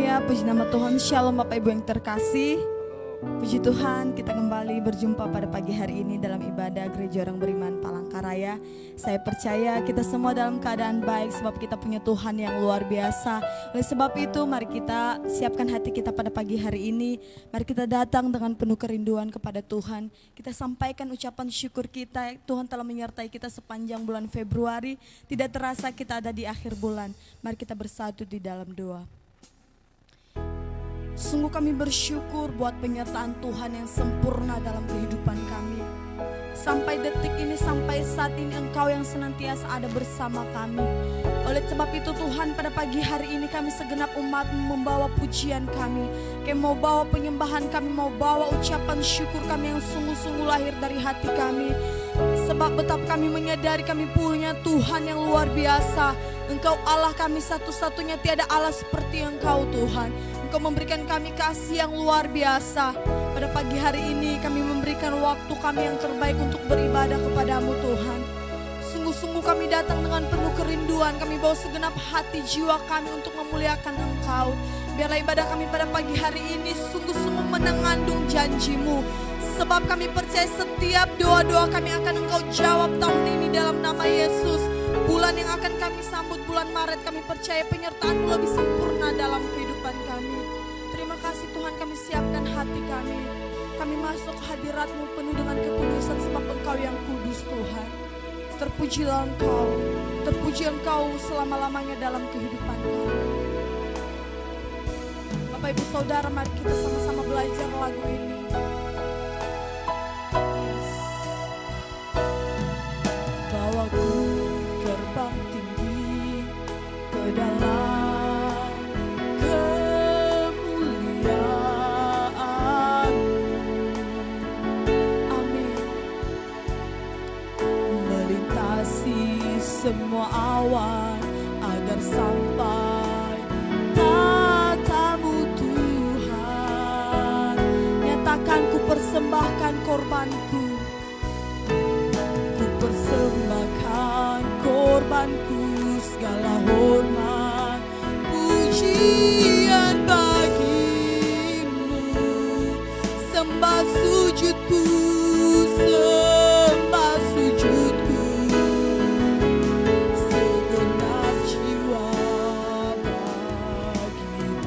Haleluya, puji nama Tuhan. Shalom Bapak Ibu yang terkasih. Puji Tuhan, kita kembali berjumpa pada pagi hari ini dalam ibadah Gereja Orang Beriman Palangkaraya. Saya percaya kita semua dalam keadaan baik sebab kita punya Tuhan yang luar biasa. Oleh sebab itu mari kita siapkan hati kita pada pagi hari ini. Mari kita datang dengan penuh kerinduan kepada Tuhan. Kita sampaikan ucapan syukur kita. Tuhan telah menyertai kita sepanjang bulan Februari. Tidak terasa kita ada di akhir bulan. Mari kita bersatu di dalam doa. Sungguh kami bersyukur buat penyertaan Tuhan yang sempurna dalam kehidupan kami. Sampai detik ini, sampai saat ini Engkau yang senantiasa ada bersama kami. Oleh sebab itu Tuhan, pada pagi hari ini kami segenap umat membawa pujian kami. Kami mau bawa penyembahan kami, mau bawa ucapan syukur kami yang sungguh-sungguh lahir dari hati kami. Sebab betapa kami menyadari kami punya Tuhan yang luar biasa. Engkau Allah kami satu-satunya, tiada Allah seperti Engkau Tuhan. Engkau memberikan kami kasih yang luar biasa. Pada pagi hari ini kami memberikan waktu kami yang terbaik untuk beribadah kepadamu Tuhan. Sungguh-sungguh kami datang dengan penuh kerinduan. Kami bawa segenap hati jiwa kami untuk memuliakan Engkau. Biarlah ibadah kami pada pagi hari ini sungguh-sungguh mengandung janji-Mu. Sebab kami percaya setiap doa-doa kami akan Engkau jawab tahun ini dalam nama Yesus. Bulan yang akan kami sambut, bulan Maret, kami percaya penyertaan-Mu lebih sempurna dalam kehidupan kami. Terima kasih Tuhan, kami siapkan hati kami. Kami masuk hadirat-Mu penuh dengan kekudusan sebab Engkau yang kudus Tuhan. Terpujilah Engkau, terpuji Engkau selama-lamanya dalam kehidupan kami. Bapak Ibu Saudara, mari kita sama-sama belajar lagu ini. Bawaku terbang tinggi ke dalam kemuliaan-Mu. Amin. Melintasi semua awan agar sampai tatamu Tuhan. Nyatakan ku persembahkan korbanku. Persembahkan korbanku, segala hormat pujian bagimu. Sembah sujudku, sembah sujudku, segenap jiwa bagimu.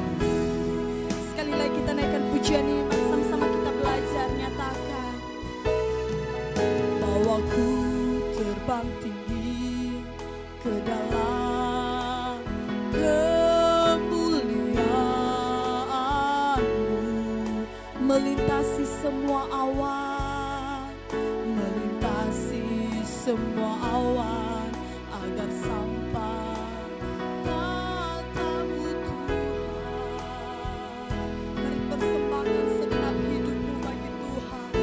Sekali lagi kita naikkan pujian ini, sama-sama kita belajar nyatakan. Bawaku terbang tinggi ke dalam kemuliaan-Mu, melintasi semua awan, melintasi semua awan agar sampai tatamu Tuhan. Mari persembahkan segenap hidupmu bagi Tuhan.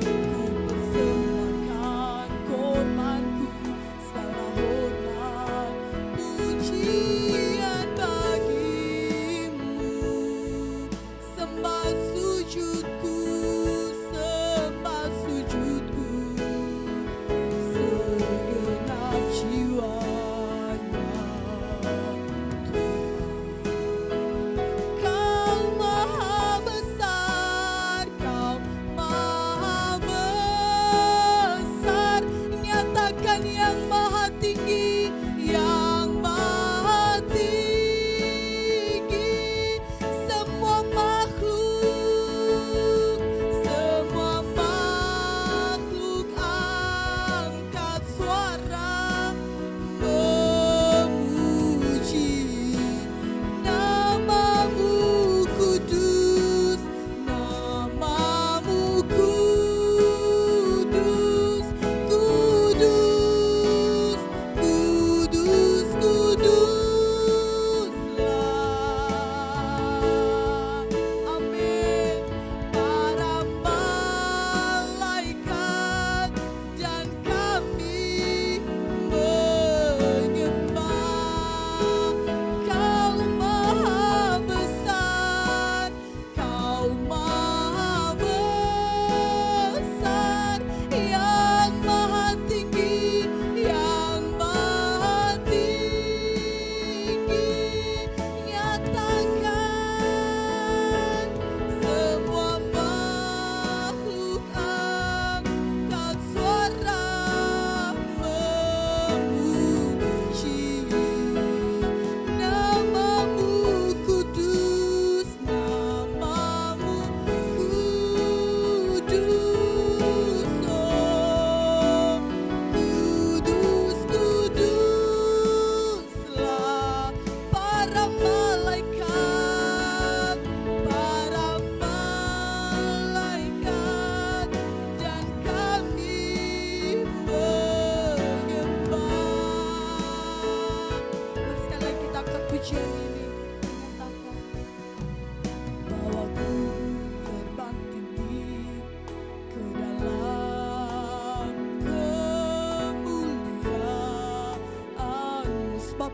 Ku persembahkan korbanku, segala hormat pujian bagimu. Sembah sujudku,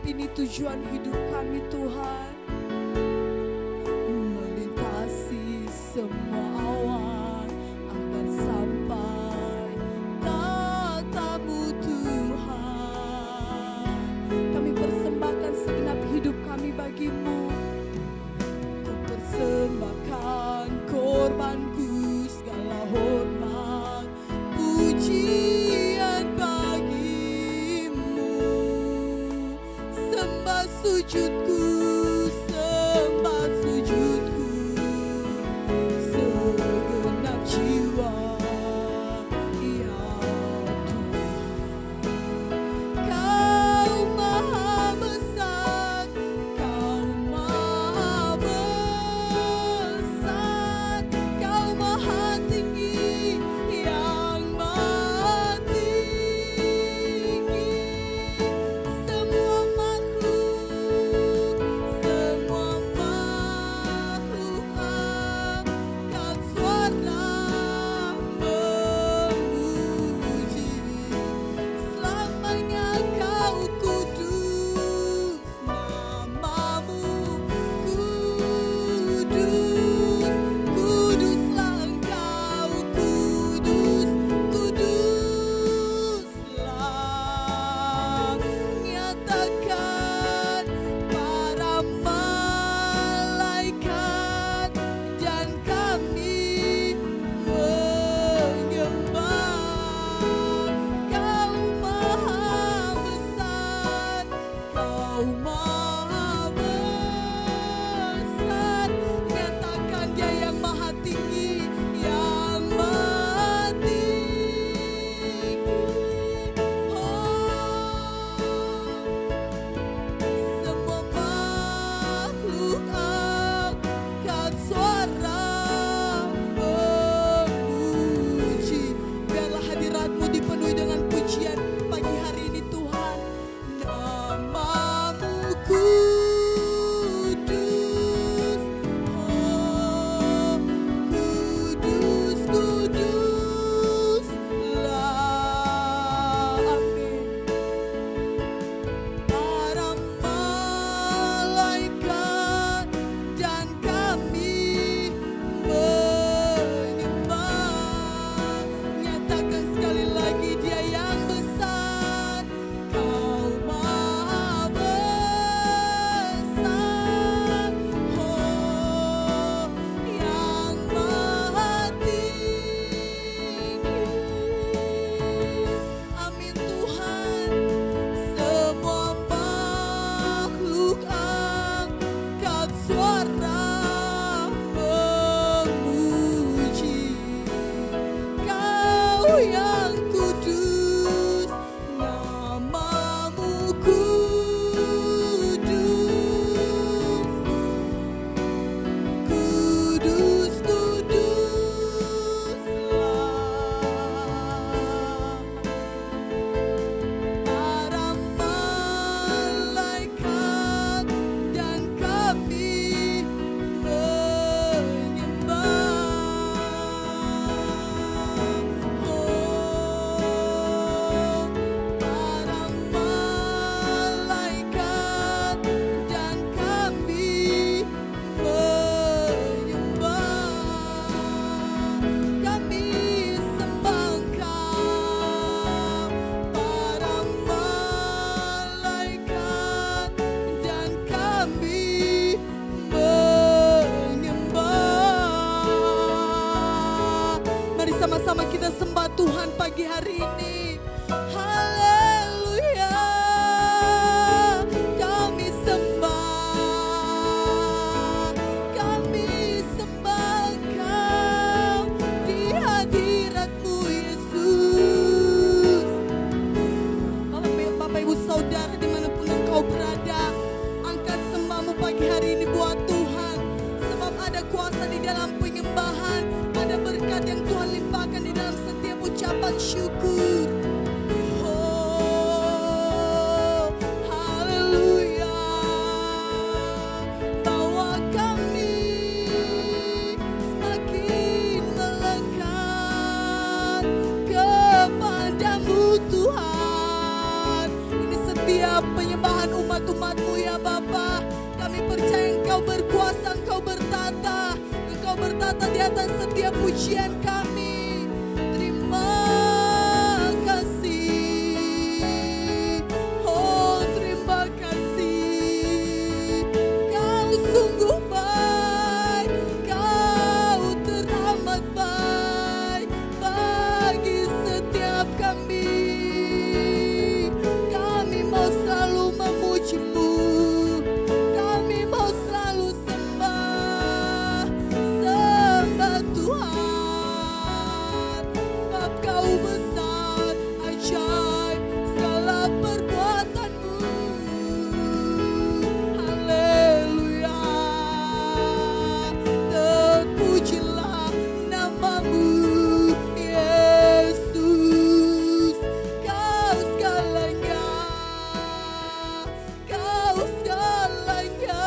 ini tujuan hidup kami Tuhan. Melintasi semua awan agar sampai katamu Tuhan. Kami persembahkan segenap hidup kami bagimu. Ku persembahkan korbanku, segala hormat pujian bagimu. Sembah sujudku, sembah sujudku, segenap jiwa ya Tuhan. Kau maha besar, kau maha besar, kau maha tinggi, yang maha tinggi. Semua makhluk angkat suara memuji. Selamanya kau kudus, namamu kudus, kuduslah engkau, kudus, kuduslah. Nyatakan para malaikat dan kami menyembah. Kau maha besar, kau maha besar. Nyatakan dia yang maha tinggi, yang maha tinggi. Semua makhluk angkat suara memuji. Biarlah hadiratmu dipenuhi dengan pujian pagi hari ini Tuhan. Namamu kudus, kudus, kuduslah. Amin. Para malaikat dan kami menyembah. Nyatakan sekali lagi dia yang besar, kau maha besar, yang maha tinggi. Amin Tuhan. Semua makhluk angkat suara memuji. Kau yang kudus, namamu kudus, kudus, kuduslah. Para malaikat dan kami menyembah. Para malaikat dan kami menyembah. Kami sembah Engkau. Para malaikat dan kami menyembah. Mari sama-sama kita sembah Tuhan pagi hari ini. Haleluya. Kami sembah, kami sembah Engkau di hadirat-Mu Yesus. Bapak Ibu Saudara dimanapun engkau berada, angkat sembahmu pagi hari ini buat Tuhan. Sebab ada kuasa di dalam penyembahan, ada berkat yang Tuhan limpahkan di dalam setiap ucapan syukur. Oh, haleluya. Bawa kami semakin melekat kepadamu Tuhan. Ini setiap penyembahan umat mujizat-Mu ya Bapa. Kami percaya Engkau berkuasa, Engkau bertata di atas setiap pujian kami. Terima kasih, oh terima kasih. Kau sungguh baik, Kau teramat baik bagi setiap kami. Kami mau selalu memuji-Mu, kami mau selalu sembah Tuhan. Sebab Kau besar, ajaib segala perbuatan-Mu. Haleluya, terpujilah nama-Mu Yesus. Kau segalanya, Kau segalanya.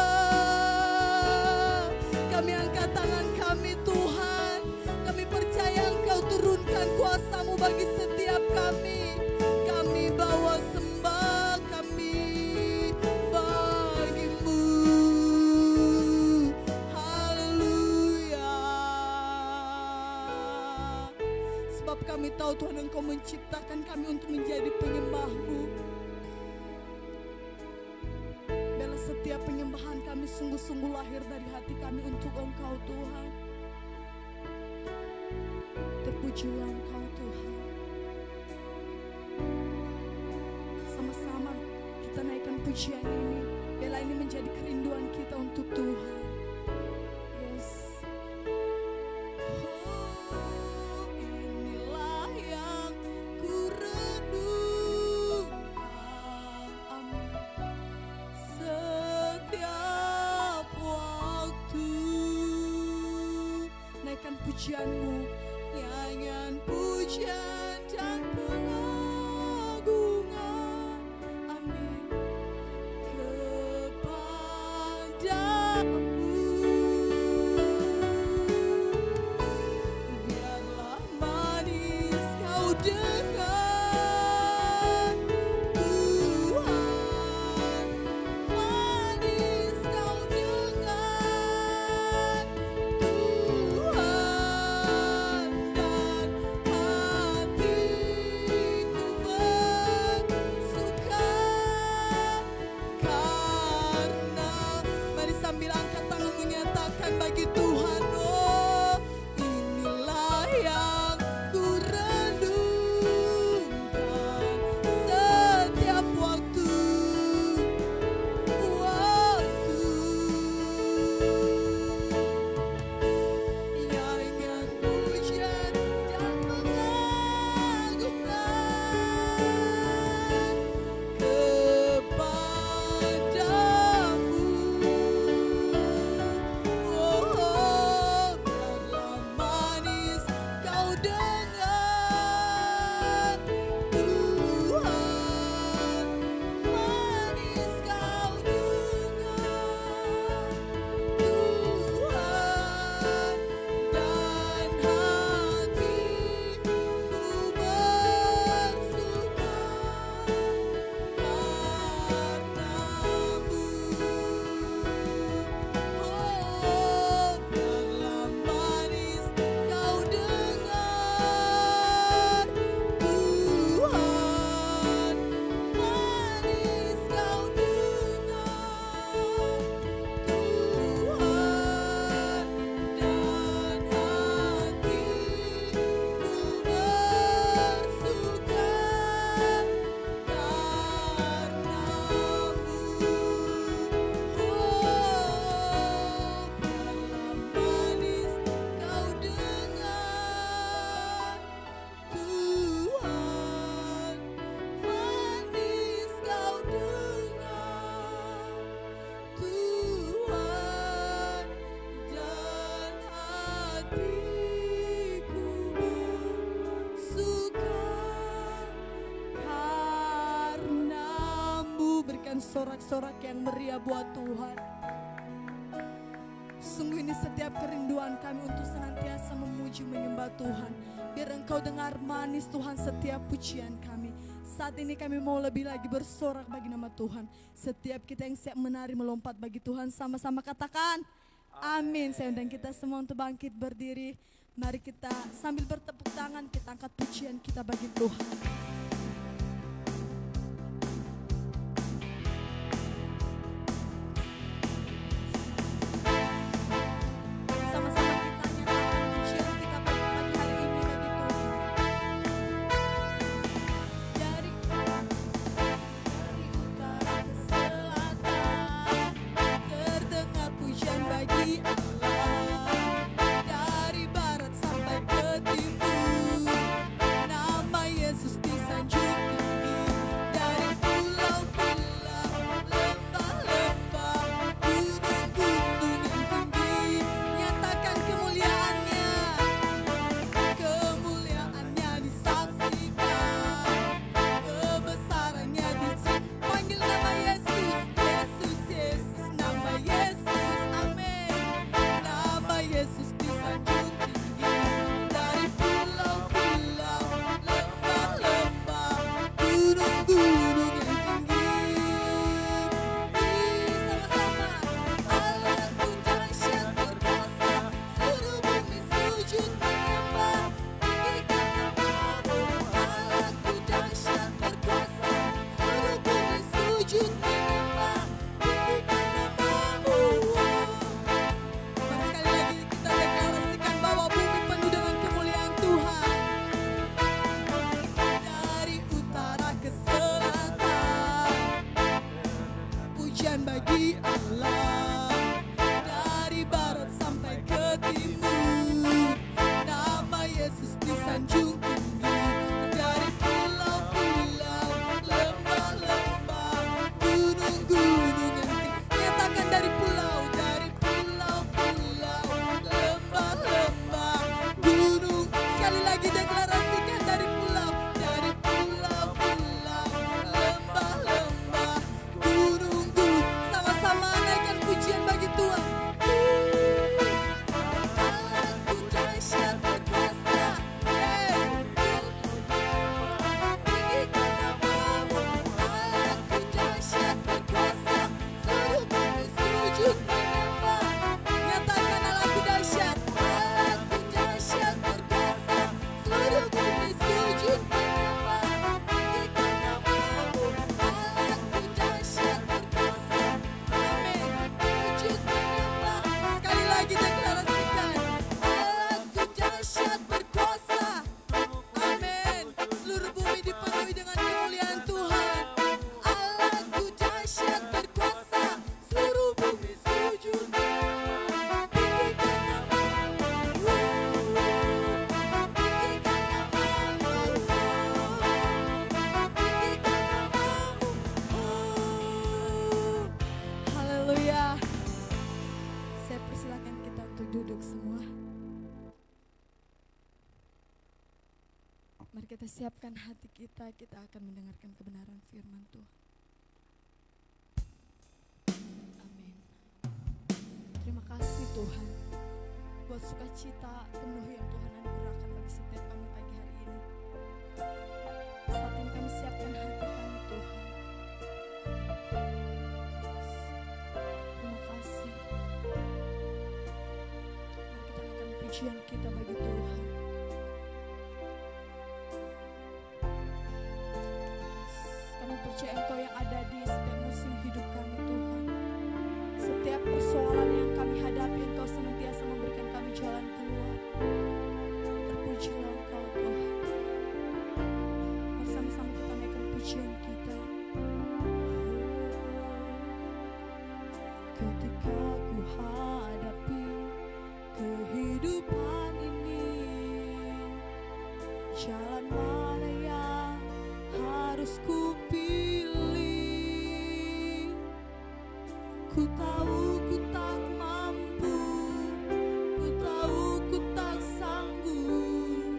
Kami angkat tangan kami Tuhan, kami percaya Engkau turunkan kuasa-Mu bagi setiap kami. Kami bawa sembah kami bagi-Mu. Haleluya. Sebab kami tahu Tuhan Engkau menciptakan kami untuk menjadi penyembah-Mu. Biarlah setiap penyembahan kami sungguh-sungguh lahir dari hati kami untuk Engkau Tuhan. Terpujilah Engkau Tuhan. Sama-sama kita naikkan pujian ini. Biarlah ini menjadi kerinduan kita untuk Tuhan. Yes. Oh, inilah yang ku rindukan. Amin. Setiap waktu naikkan pujian-Mu, nyanyian pujian dan pengagungan, amin, kepadamu. Biarlah manis Kau dengar Tuhan, manis Kau dengar Tuhan, dan hatiku bersuka karena. Mari sambil angkat tangan menyatakan bagi Tuhan, oh inilah yang ku rindukan setiap waktu. Nyanyian pujian dan pengagungan kepadamu. Oh, biarlah manis Kau dengar Tuhan, manis Kau dengar Tuhan, dan hatiku bersuka karena-Mu. Oh, biarlah manis Kau dengar Tuhan, manis Kau dengar Tuhan, dan hatiku bersuka karena-Mu. Oh, biarlah manis Kau dengar Tuhan, manis Kau dengar Tuhan, dan hatiku bersuka karena-Mu. Berikan sorak-sorak yang meriah buat Tuhan. Sungguh ini setiap kerinduan kami untuk senantiasa memuji menyembah Tuhan. Biar Engkau dengar manis Tuhan setiap pujian kami. Saat ini kami mau lebih lagi bersorak bagi nama Tuhan. Setiap kita yang siap menari melompat bagi Tuhan, sama-sama katakan amin. Saya undang kita semua untuk bangkit berdiri. Mari kita sambil bertepuk tangan, kita angkat pujian kita bagi Tuhan. Sama-sama kita nyatakan pujian kita bagi pagi hari ini bagi Tuhan. Dari utara ke selatan, terdengar pujian bagi Allah. Dari barat sampai ke timur, nama Yesus disanjung tinggi. Dari pulau-pulau, lembah-lembah, gunung-gunung yang tinggi, nyatakan kemuliaannya, kemuliaannya disaksikan, kebesarannya dicintai. Panggil nama Yesus, Yesus, Yesus, nama Yesus, amin. Nama Yesus disanjung tinggi. Dari pulau-pulau, lembah-lembah, gunung-gunung yang tinggi. Sama-sama, Allahku dahsyat berkuasa, seluruh bumi sujud menyembah, tinggikan namamu. Allahku dahsyat berkuasa, seluruh bumi sujud menyembah, tinggikan namamu. Mari sekali lagi kita deklarasikan bahwa bumi penuh dengan kemuliaan Tuhan. Dari utara ke selatan, pujian bagi Allah. Dari barat sampai ke timur, nama Yesus disanjung tinggi. Dari pulau-pulau, lembah-lembah, gunung-gunung yang tinggi, nyatakan dari pulau-pulau, lembah-lembah, gunung. Sekali lagi deklarasikan dari pulau-pulau, lembah-lembah, gunung-gunung. Sama-sama naikkan pujian bagi Tuhan. Allahku dahsyat berkuasa, tinggikan namamu. Allahku dahsyat berkuasa, seluruh bumi sujud menyembah. Nyatakan Allahku dahsyat, Allahku dahsyat berkuasa, seluruh bumi sujud menyembah. Tinggikan namamu. Allahku dahsyat berkuasa, amin. Sujud menyembah. Sekali lagi deklarasikan, Allahku dahsyat berkuasa, amin. Seluruh bumi dipenuhi dengan kemuliaan Tuhan. Allahku dahsyat berkuasa, seluruh bumi sujud menyembah. Tinggikan namamu. Tinggikan namamu. Tinggikan namamu. Haleluya. Saya persilakan kita untuk duduk semua. Mari kita siapkan hati kita akan mendengarkan kebenaran firman Tuhan. Amin. Terima kasih Tuhan buat sukacita penuh yang Tuhan anugerahkan bagi setiap kami pagi hari ini. Saat ini kami siapkan hati kami Tuhan. Terima kasih. Mari kita naikkan pujian kita bagi Tuhan. Kami percaya Engkau yang ada di setiap musim hidup kami Tuhan. Setiap persoalan yang kami hadapi, Engkau senantiasa memberikan kami jalan keluar. Terpujilah Engkau Tuhan. Bersama-sama kita naikkan pujian kita. Ketika ku hadapi kehidupan ini, jalan mana yang harus ku pilih? Ku tahu ku tak mampu, ku tahu ku tak sanggup.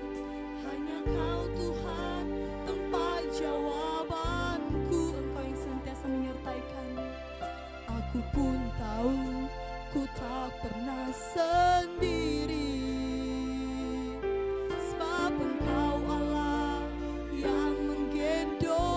Hanya Kau Tuhan tempat jawabanku. Engkau yang senantiasa menyertai kami. Aku pun tahu ku tak pernah sendiri, sebab Engkau Allah yang menggendong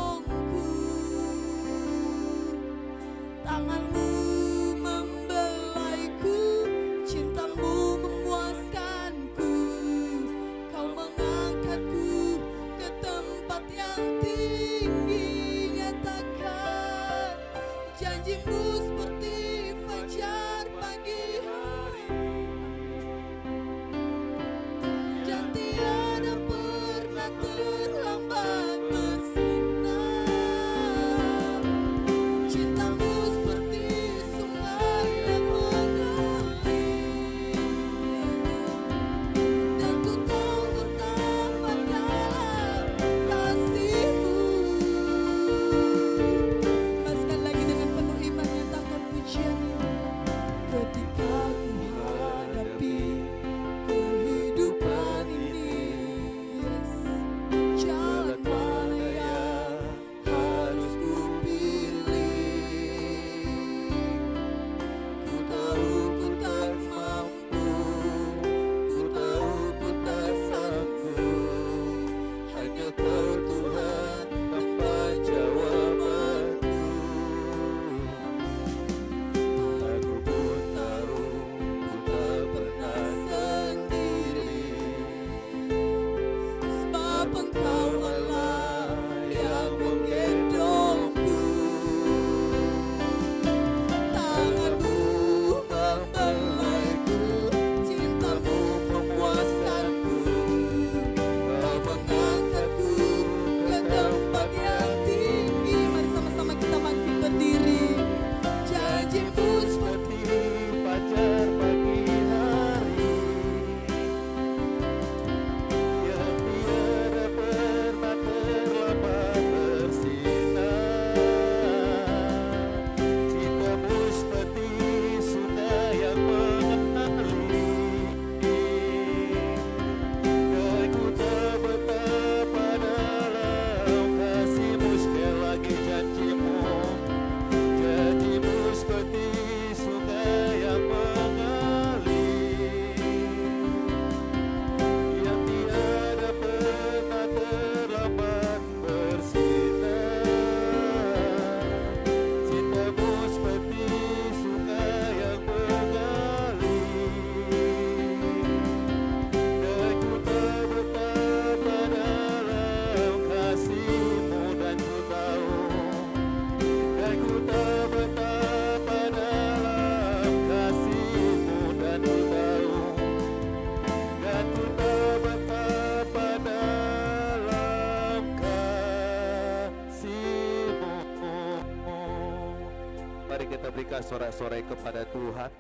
berikan sorak-sorai kepada Tuhan.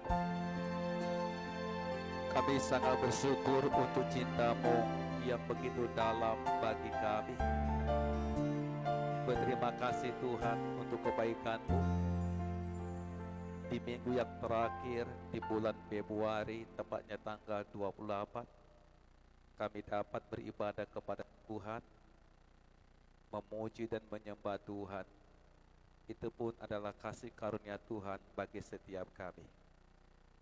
Kami sangat bersyukur untuk cinta-Mu yang begitu dalam bagi kami. Berterima kasih Tuhan untuk kebaikan-Mu. Di minggu yang terakhir di bulan Februari, tepatnya tanggal 28, kami dapat beribadah kepada Tuhan, memuji dan menyembah Tuhan. Itu pun adalah kasih karunia Tuhan bagi setiap kami.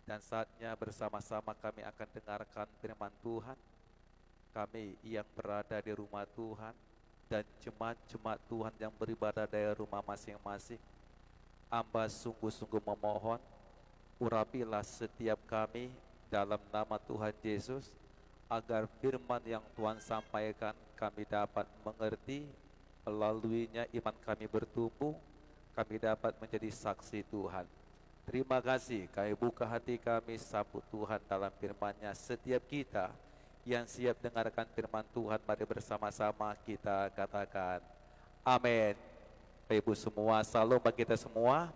Dan saatnya bersama-sama kami akan dengarkan firman Tuhan. Kami yang berada di rumah Tuhan dan jemaat-jemaat Tuhan yang beribadah dari rumah masing-masing, hamba sungguh-sungguh memohon, urapilah setiap kami dalam nama Tuhan Yesus, agar firman yang Tuhan sampaikan kami dapat mengerti, melaluinya iman kami bertumbuh, kami dapat menjadi saksi Tuhan. Terima kasih, kami buka hati kami, sambut Tuhan dalam firman-Nya. Setiap kita yang siap dengarkan firman Tuhan, mari bersama-sama kita katakan amin. Bapak Ibu semua, salam bagi kita semua.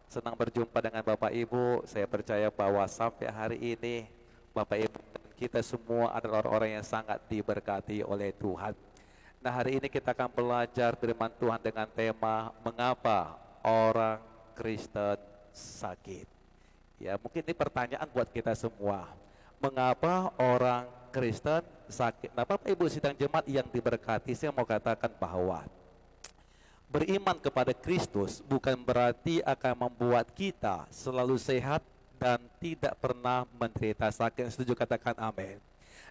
Senang berjumpa dengan Bapak Ibu. Saya percaya bahwa sampai hari ini Bapak Ibu dan kita semua adalah orang-orang yang sangat diberkati oleh Tuhan. Nah, hari ini kita akan belajar firman Tuhan dengan tema mengapa orang Kristen sakit. Ya, mungkin ini pertanyaan buat kita semua. Mengapa orang Kristen sakit? Nah, Bapak Ibu sidang jemaat yang diberkati, saya mau katakan bahwa beriman kepada Kristus bukan berarti akan membuat kita selalu sehat dan tidak pernah menderita sakit. Setuju katakan amin.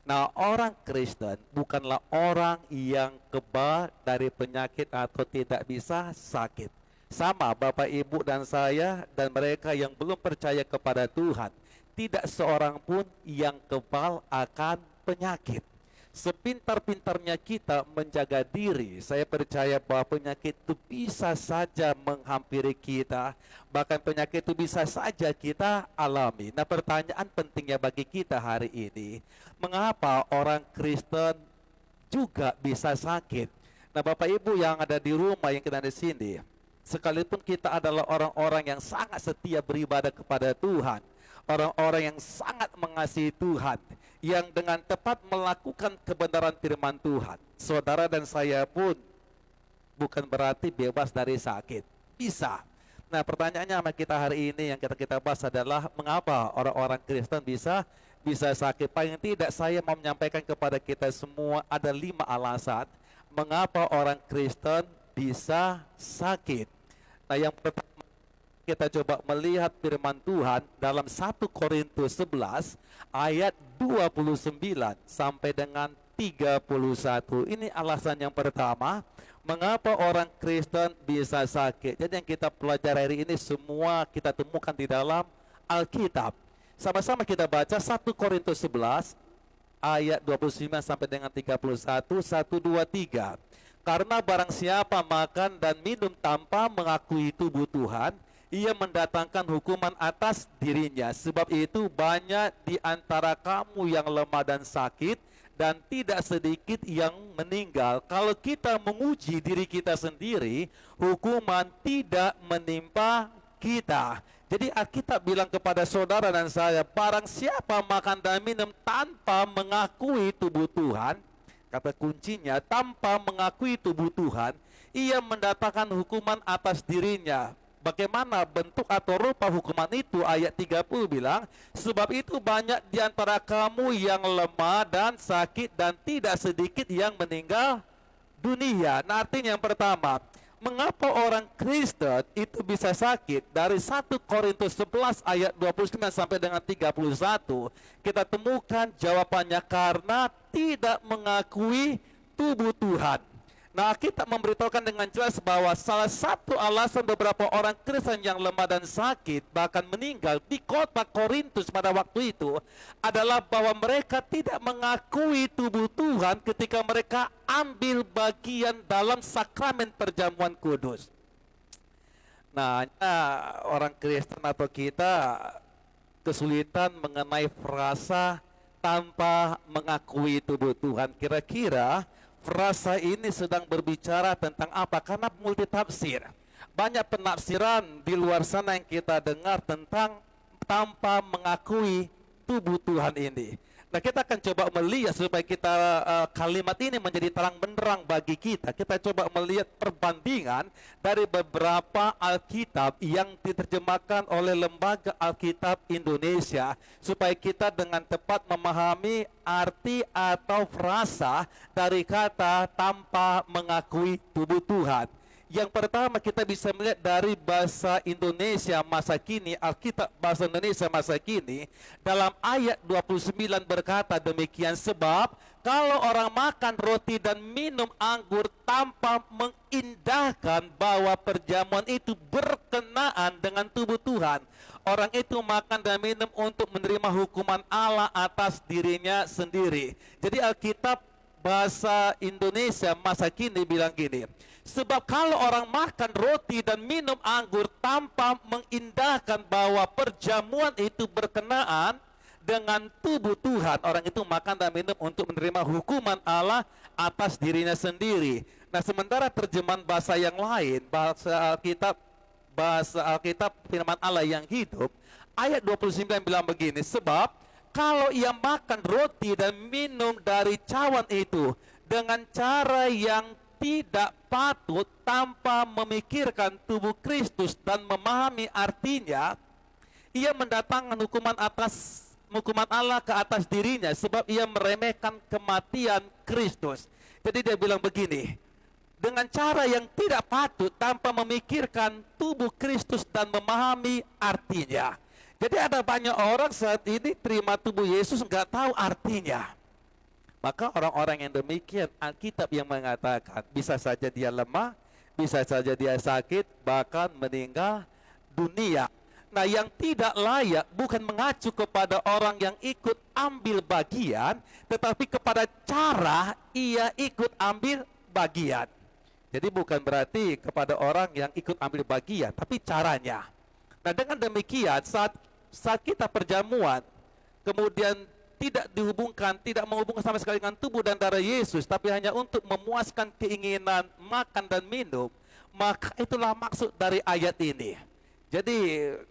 Nah, orang Kristen bukanlah orang yang kebal dari penyakit atau tidak bisa sakit. Sama Bapak Ibu dan saya dan mereka yang belum percaya kepada Tuhan, tidak seorang pun yang kebal akan penyakit. Sepintar-pintarnya kita menjaga diri, saya percaya bahwa penyakit itu bisa saja menghampiri kita, bahkan penyakit itu bisa saja kita alami. Nah, pertanyaan pentingnya bagi kita hari ini, mengapa orang Kristen juga bisa sakit? Nah, Bapak Ibu yang ada di rumah, yang kita di sini, sekalipun kita adalah orang-orang yang sangat setia beribadah kepada Tuhan, orang-orang yang sangat mengasihi Tuhan, yang dengan tepat melakukan kebenaran firman Tuhan, saudara dan saya pun bukan berarti bebas dari sakit. Bisa. Nah, pertanyaannya sama kita hari ini yang kita bahas adalah mengapa orang-orang Kristen bisa sakit. Paling tidak saya mau menyampaikan kepada kita semua ada 5 alasan mengapa orang Kristen bisa sakit. Nah, yang pertama, kita coba melihat firman Tuhan dalam 1 Korintus 11 ayat 29 sampai dengan 31. Ini alasan yang pertama, mengapa orang Kristen bisa sakit. Jadi yang kita pelajari hari ini semua kita temukan di dalam Alkitab. Sama-sama kita baca 1 Korintus 11 ayat 29 sampai dengan 31, 1, 2, 3. Karena barang siapa makan dan minum tanpa mengakui tubuh Tuhan, ia mendatangkan hukuman atas dirinya. Sebab itu banyak di antara kamu yang lemah dan sakit, dan tidak sedikit yang meninggal. Kalau kita menguji diri kita sendiri, hukuman tidak menimpa kita. Jadi Alkitab bilang kepada saudara dan saya, barang siapa makan dan minum tanpa mengakui tubuh Tuhan, kata kuncinya tanpa mengakui tubuh Tuhan, ia mendatangkan hukuman atas dirinya. Bagaimana bentuk atau rupa hukuman itu? Ayat 30 bilang, sebab itu banyak di antara kamu yang lemah dan sakit, dan tidak sedikit yang meninggal dunia. Nah, artinya yang pertama, mengapa orang Kristen itu bisa sakit? Dari 1 Korintus 11 ayat 29 sampai dengan 31, kita temukan jawabannya karena tidak mengakui tubuh Tuhan. Nah, kita memberitahukan dengan jelas bahwa salah satu alasan beberapa orang Kristen yang lemah dan sakit bahkan meninggal di kota Korintus pada waktu itu adalah bahwa mereka tidak mengakui tubuh Tuhan ketika mereka ambil bagian dalam sakramen perjamuan kudus. Nah, orang Kristen atau kita kesulitan mengenai frasa tanpa mengakui tubuh Tuhan. Kira-kira frasa ini sedang berbicara tentang apa? Karena multitafsir. banyak penafsiran di luar sana yang kita dengar tentang tanpa mengakui tubuh Tuhan ini. Nah, kita akan coba melihat supaya kita kalimat ini menjadi terang benderang bagi kita. Kita coba melihat perbandingan dari beberapa Alkitab yang diterjemahkan oleh Lembaga Alkitab Indonesia supaya kita dengan tepat memahami arti atau frasa dari kata tanpa mengakui tubuh Tuhan. Yang pertama kita bisa melihat dari bahasa Indonesia masa kini, Alkitab bahasa Indonesia masa kini, dalam ayat 29 berkata demikian, sebab kalau orang makan roti dan minum anggur tanpa mengindahkan bahwa perjamuan itu berkenaan dengan tubuh Tuhan, orang itu makan dan minum untuk menerima hukuman Allah atas dirinya sendiri. Jadi Alkitab bahasa Indonesia masa kini bilang gini, sebab kalau orang makan roti dan minum anggur tanpa mengindahkan bahwa perjamuan itu berkenaan dengan tubuh Tuhan, orang itu makan dan minum untuk menerima hukuman Allah atas dirinya sendiri. Nah, sementara terjemahan bahasa yang lain, bahasa Alkitab firman Allah yang hidup, ayat 29 bilang begini, sebab kalau ia makan roti dan minum dari cawan itu dengan cara yang tidak patut tanpa memikirkan tubuh Kristus dan memahami artinya, ia mendatangkan hukuman Allah ke atas dirinya sebab ia meremehkan kematian Kristus. Jadi dia bilang begini, dengan cara yang tidak patut tanpa memikirkan tubuh Kristus dan memahami artinya. Jadi ada banyak orang saat ini terima tubuh Yesus nggak tahu artinya. Maka orang-orang yang demikian, Alkitab yang mengatakan bisa saja dia lemah, bisa saja dia sakit, bahkan meninggal dunia. Nah, yang tidak layak bukan mengacu kepada orang yang ikut ambil bagian, tetapi kepada cara ia ikut ambil bagian. Jadi bukan berarti kepada orang yang ikut ambil bagian, tapi caranya. Nah, dengan demikian saat kita perjamuan, kemudian tidak menghubungkan sama sekali dengan tubuh dan darah Yesus, tapi hanya untuk memuaskan keinginan makan dan minum, maka itulah maksud dari ayat ini. Jadi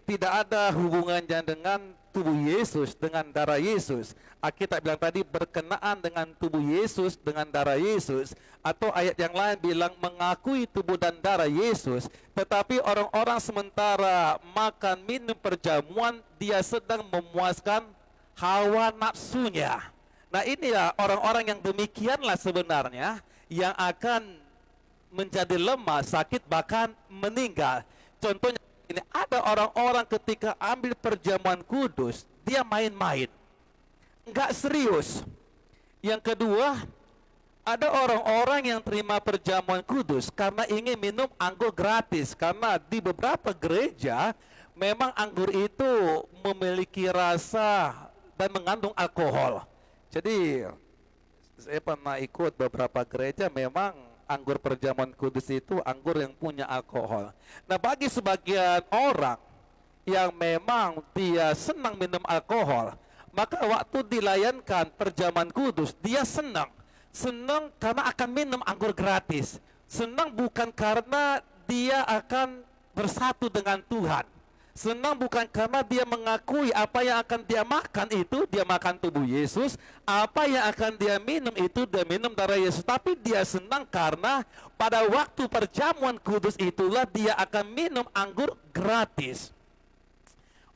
tidak ada hubungannya dengan tubuh Yesus, dengan darah Yesus. Alkitab bilang tadi berkenaan dengan tubuh Yesus, dengan darah Yesus. Atau ayat yang lain bilang mengakui tubuh dan darah Yesus. Tetapi orang-orang sementara makan minum perjamuan, dia sedang memuaskan hawa nafsunya. Nah, inilah orang-orang yang demikianlah sebenarnya yang akan menjadi lemah, sakit, bahkan meninggal. Contohnya ini, ada orang-orang ketika ambil perjamuan kudus, dia main-main, enggak serius. Yang kedua, ada orang-orang yang terima perjamuan kudus karena ingin minum anggur gratis. Karena di beberapa gereja memang anggur itu memiliki rasa dan mengandung alkohol. Jadi saya pernah ikut beberapa gereja, memang anggur perjamuan kudus itu anggur yang punya alkohol. Nah, bagi sebagian orang yang memang dia senang minum alkohol, maka waktu dilayankan perjamuan kudus, dia senang karena akan minum anggur gratis. Senang bukan karena dia akan bersatu dengan Tuhan. Senang bukan karena dia mengakui apa yang akan dia makan itu, dia makan tubuh Yesus, apa yang akan dia minum itu, dia minum darah Yesus. Tapi dia senang karena pada waktu perjamuan kudus itulah dia akan minum anggur gratis.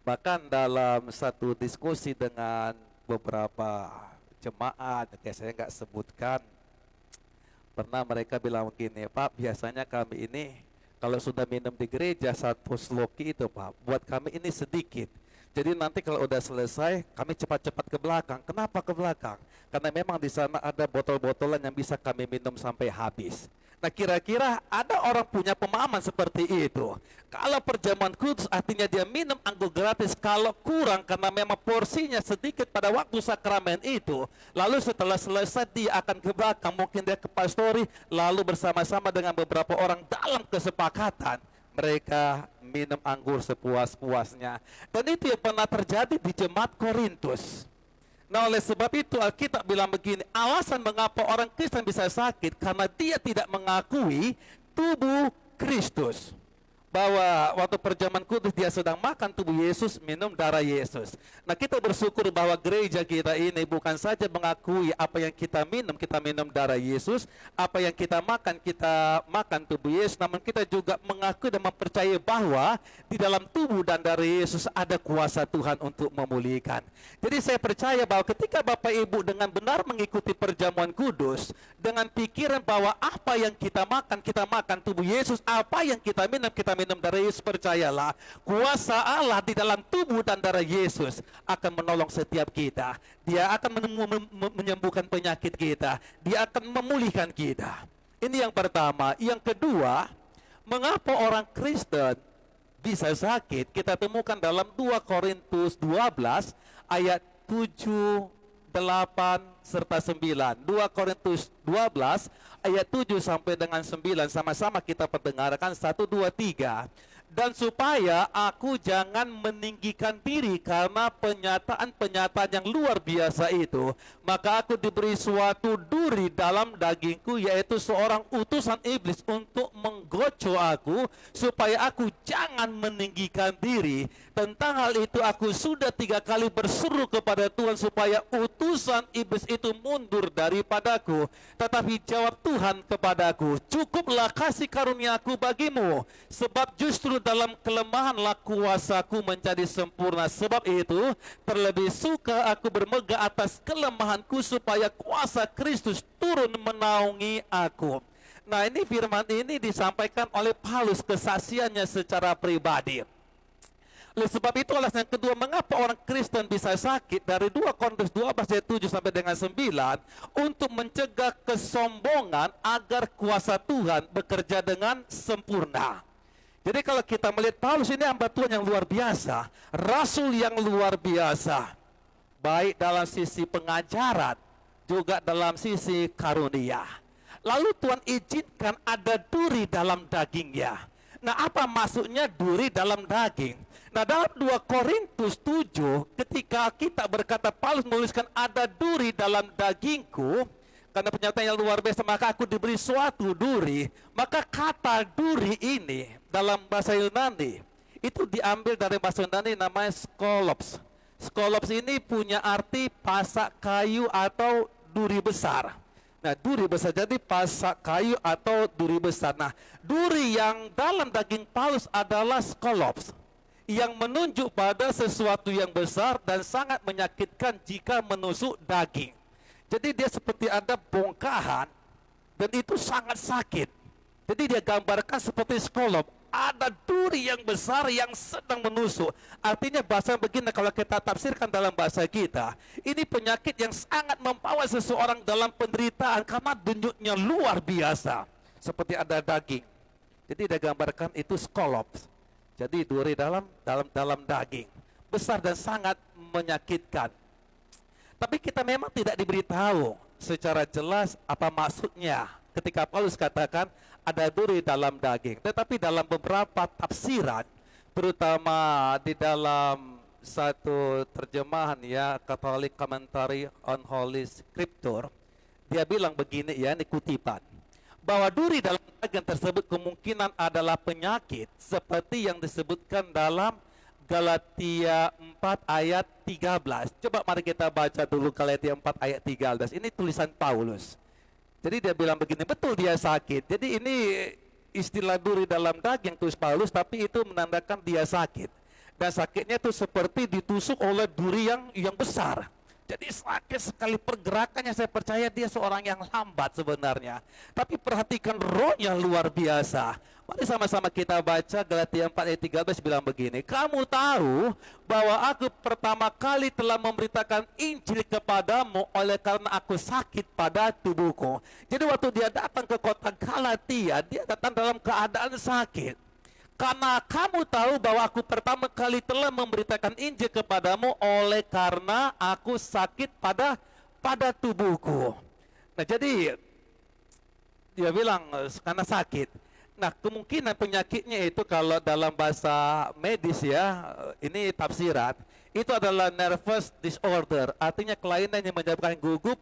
Bahkan dalam satu diskusi dengan beberapa jemaat, kayak saya nggak sebutkan, pernah mereka bilang begini, Pak, biasanya kami ini kalau sudah minum di gereja saat posloki itu, Pak, buat kami ini sedikit. Jadi nanti kalau udah selesai, kami cepat-cepat ke belakang. Kenapa ke belakang? Karena memang di sana ada botol-botolan yang bisa kami minum sampai habis. Nah, kira-kira ada orang punya pemahaman seperti itu. Kalau perjamuan kudus artinya dia minum anggur gratis, kalau kurang karena memang porsinya sedikit pada waktu sakramen itu, lalu setelah selesai dia akan ke belakang, mungkin dia ke pastori, lalu bersama-sama dengan beberapa orang dalam kesepakatan, mereka minum anggur sepuas-puasnya. Dan itu yang pernah terjadi di jemaat Korintus. Nah, oleh sebab itu Alkitab bilang begini, alasan mengapa orang Kristen bisa sakit karena dia tidak mengakui tubuh Kristus. bahwa waktu perjamuan kudus dia sedang makan tubuh Yesus, minum darah Yesus. Nah, kita bersyukur bahwa gereja kita ini bukan saja mengakui apa yang kita minum darah Yesus, apa yang kita makan tubuh Yesus, namun kita juga mengakui dan mempercayai bahwa di dalam tubuh dan darah Yesus ada kuasa Tuhan untuk memulihkan. Jadi saya percaya bahwa ketika Bapak Ibu dengan benar mengikuti perjamuan kudus, dengan pikiran bahwa apa yang kita makan tubuh Yesus, apa yang kita minum darah Yesus, percayalah kuasa Allah di dalam tubuh dan darah Yesus akan menolong setiap kita. Dia akan menyembuhkan penyakit kita, dia akan memulihkan kita. Ini yang pertama. Yang kedua, mengapa orang Kristen bisa sakit? Kita temukan dalam 2 Korintus 12 ayat 7, 8 serta 9. 2 Korintus 12 ayat 7 sampai dengan 9. Sama-sama kita perdengarkan 1, 2, 3. Dan supaya aku jangan meninggikan diri karena penyataan-penyataan yang luar biasa itu, maka aku diberi suatu duri dalam dagingku, yaitu seorang utusan iblis untuk menggocok aku, supaya aku jangan meninggikan diri. Tentang hal itu aku sudah 3 kali berseru kepada Tuhan supaya utusan iblis itu mundur daripadaku. Tetapi jawab Tuhan kepadaku, cukuplah kasih karuniaku bagimu, sebab justru dalam kelemahanlah kuasaku menjadi sempurna. Sebab itu terlebih suka aku bermegah atas kelemahanku, supaya kuasa Kristus turun menaungi aku. Nah, ini firman ini disampaikan oleh Paulus, kesaksiannya secara pribadi. Oleh sebab itu alasan yang kedua mengapa orang Kristen bisa sakit dari 2 Korintus 12 ayat 7 sampai dengan 9, untuk mencegah kesombongan agar kuasa Tuhan bekerja dengan sempurna. Jadi kalau kita melihat Paulus ini hamba Tuhan yang luar biasa, rasul yang luar biasa, baik dalam sisi pengajaran juga dalam sisi karunia. Lalu Tuhan izinkan ada duri dalam dagingnya. Nah, apa maksudnya duri dalam daging? Nah, dalam 2 Korintus 7, ketika kita berkata Paulus menuliskan ada duri dalam dagingku, karena pernyataan yang luar biasa, maka aku diberi suatu duri. Maka kata duri ini dalam bahasa Yunani, itu diambil dari bahasa Yunani namanya skolops. Skolops ini punya arti pasak kayu atau duri besar. Nah, duri besar, jadi pasak kayu atau duri besar. Nah, duri yang dalam daging Paulus adalah skolops, yang menunjuk pada sesuatu yang besar dan sangat menyakitkan jika menusuk daging. Jadi dia seperti ada bongkahan dan itu sangat sakit. Jadi dia gambarkan seperti skolop, ada duri yang besar yang sedang menusuk. Artinya bahasa begini, kalau kita tafsirkan dalam bahasa kita, ini penyakit yang sangat membawa seseorang dalam penderitaan karena denyutnya luar biasa, seperti ada daging. Jadi dia gambarkan itu skolop. Jadi duri dalam daging, besar dan sangat menyakitkan. Tapi kita memang tidak diberitahu secara jelas apa maksudnya ketika Paulus katakan ada duri dalam daging. Tetapi dalam beberapa tafsiran, terutama di dalam satu terjemahan ya, Catholic Commentary on Holy Scripture, dia bilang begini ya, ini kutipan, bahwa duri dalam daging tersebut kemungkinan adalah penyakit seperti yang disebutkan dalam Galatia 4 ayat 13. Coba mari kita baca dulu Galatia 4 ayat 13. Ini tulisan Paulus. Jadi dia bilang begini, betul dia sakit. Jadi ini istilah duri dalam daging tulis Paulus, tapi itu menandakan dia sakit. Dan sakitnya itu seperti ditusuk oleh duri yang besar. Jadi sakit sekali pergerakannya, saya percaya dia seorang yang lambat sebenarnya. Tapi perhatikan rohnya luar biasa. Mari sama-sama kita baca Galatia 4 ayat 13 bilang begini, kamu tahu bahwa aku pertama kali telah memberitakan Injil kepadamu oleh karena aku sakit pada tubuhku. Jadi waktu dia datang ke kota Galatia, dia datang dalam keadaan sakit. Karena kamu tahu bahwa aku pertama kali telah memberitakan Injil kepadamu oleh karena aku sakit pada tubuhku. Nah, jadi dia bilang karena sakit. Nah, kemungkinan penyakitnya itu kalau dalam bahasa medis ya, ini tafsiran, itu adalah nervous disorder, artinya kelainan yang menyebabkan gugup,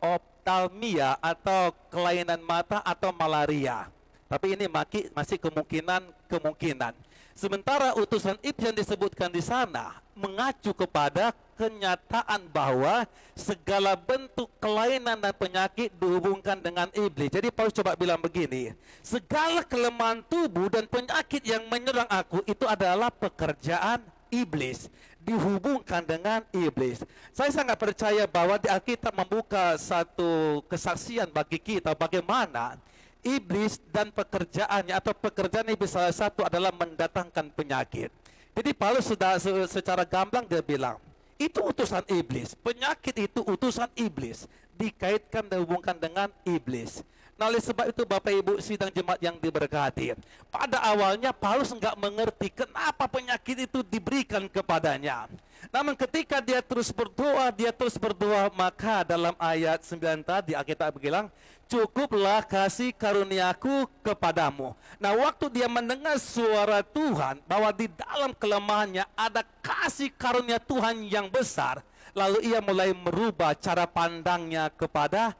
optalmia atau kelainan mata atau malaria. Tapi ini masih kemungkinan. Sementara utusan iblis yang disebutkan di sana mengacu kepada kenyataan bahwa segala bentuk kelainan dan penyakit dihubungkan dengan iblis. Jadi Paulus coba bilang begini, segala kelemahan tubuh dan penyakit yang menyerang aku itu adalah pekerjaan iblis, dihubungkan dengan iblis. Saya sangat percaya bahwa di Alkitab membuka satu kesaksian bagi kita bagaimana iblis dan pekerjaannya atau pekerjaan iblis salah satu adalah mendatangkan penyakit. Jadi Paulus sudah secara gamblang dia bilang, itu utusan iblis, penyakit itu utusan iblis, dikaitkan dan hubungkan dengan iblis. Nah oleh sebab itu Bapak Ibu sidang jemaat yang diberkati, pada awalnya Paulus enggak mengerti kenapa penyakit itu diberikan kepadanya. Namun ketika dia terus berdoa, maka dalam ayat 9 tadi Alkitab bilang, cukuplah kasih karuniaku kepadamu. Nah waktu dia mendengar suara Tuhan bahwa di dalam kelemahannya ada kasih karunia Tuhan yang besar, lalu ia mulai merubah cara pandangnya kepada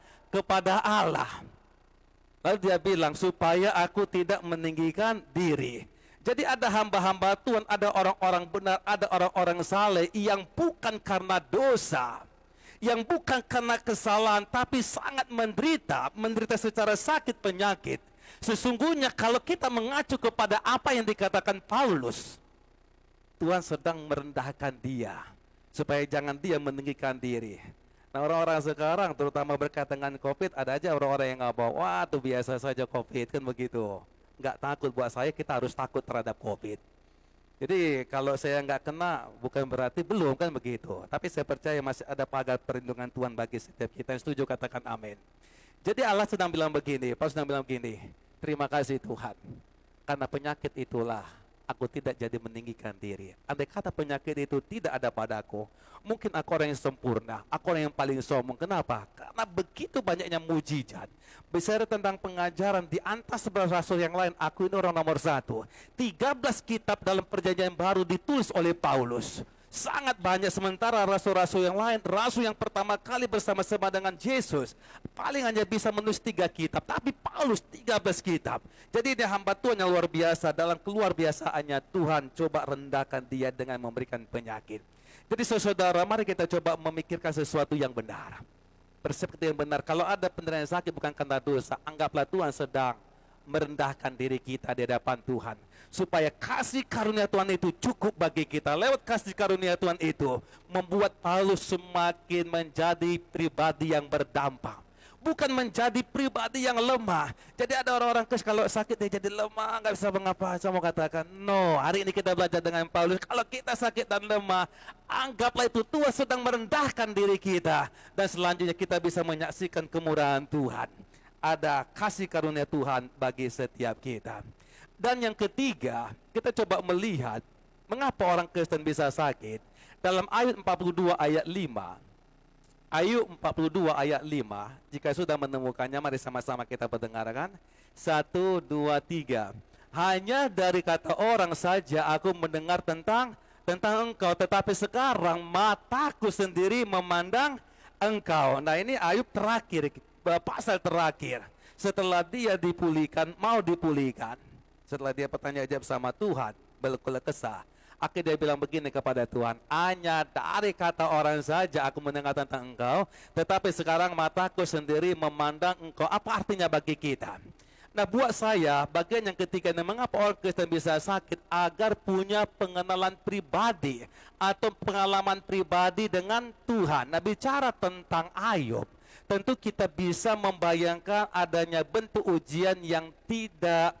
Allah. Lalu dia bilang, supaya aku tidak meninggikan diri. Jadi ada hamba-hamba Tuhan, ada orang-orang benar, ada orang-orang saleh yang bukan karena dosa, yang bukan karena kesalahan, tapi sangat menderita secara sakit penyakit. Sesungguhnya kalau kita mengacu kepada apa yang dikatakan Paulus, Tuhan sedang merendahkan dia, supaya jangan dia meninggikan diri. Nah orang-orang sekarang terutama berkaitan dengan COVID, ada aja orang-orang yang ngomong, wah itu biasa saja COVID, kan begitu. Nggak takut, buat saya kita harus takut terhadap COVID. Jadi kalau saya nggak kena bukan berarti belum, kan begitu. Tapi saya percaya masih ada pagar perlindungan Tuhan bagi setiap kita. Yang setuju katakan amin. Jadi Allah sedang bilang begini, Paulus sedang bilang begini, terima kasih Tuhan, karena penyakit itulah aku tidak jadi meninggikan diri. Andai kata penyakit itu tidak ada padaku, mungkin aku orang yang sempurna, aku orang yang paling sombong. Kenapa? Karena begitu banyaknya mujizat. Bicara tentang pengajaran di antara 11 rasul yang lain, aku ini orang nomor 1. 13 kitab dalam perjanjian baru ditulis oleh Paulus. Sangat banyak, sementara rasul-rasul yang lain, rasul yang pertama kali bersama-sama dengan Yesus paling hanya bisa menulis 3 kitab, tapi Paulus 13 kitab. Jadi dia hamba Tuhan yang luar biasa. Dalam keluar biasaannya Tuhan coba rendahkan dia dengan memberikan penyakit. Jadi saudara, mari kita coba memikirkan sesuatu yang benar, persepsi yang benar. Kalau ada penderitaan sakit bukan karena dosa, anggaplah Tuhan sedang merendahkan diri kita di hadapan Tuhan, supaya kasih karunia Tuhan itu cukup bagi kita. Lewat kasih karunia Tuhan itu membuat Paulus semakin menjadi pribadi yang berdampak, bukan menjadi pribadi yang lemah. Jadi ada orang-orang kalau sakit dia jadi lemah, nggak bisa mengapa. Saya mau katakan, no, hari ini kita belajar dengan Paulus, kalau kita sakit dan lemah, anggaplah itu Tuhan sedang merendahkan diri kita, dan selanjutnya kita bisa menyaksikan kemurahan Tuhan. Ada kasih karunia Tuhan bagi setiap kita. Dan yang ketiga, kita coba melihat mengapa orang Kristen bisa sakit. Dalam ayat 42 ayat 5, Ayub 42 ayat 5, jika sudah menemukannya, mari sama-sama kita mendengarkan. 1, 2, 3. Hanya dari kata orang saja aku mendengar tentang engkau, tetapi sekarang mataku sendiri memandang engkau. Nah ini Ayub terakhir, pasal terakhir. Setelah dia dipulihkan, mau dipulihkan. Setelah dia bertanya jawab sama Tuhan, berkeluh kesah, akhirnya dia bilang begini kepada Tuhan, hanya dari kata orang saja aku mendengar tentang engkau, tetapi sekarang mataku sendiri memandang engkau. Apa artinya bagi kita? Nah buat saya, bagian yang ketiga ini, mengapa orang Kristen bisa sakit? Agar punya pengenalan pribadi atau pengalaman pribadi dengan Tuhan. Nah bicara tentang Ayub, tentu kita bisa membayangkan adanya bentuk ujian yang tidak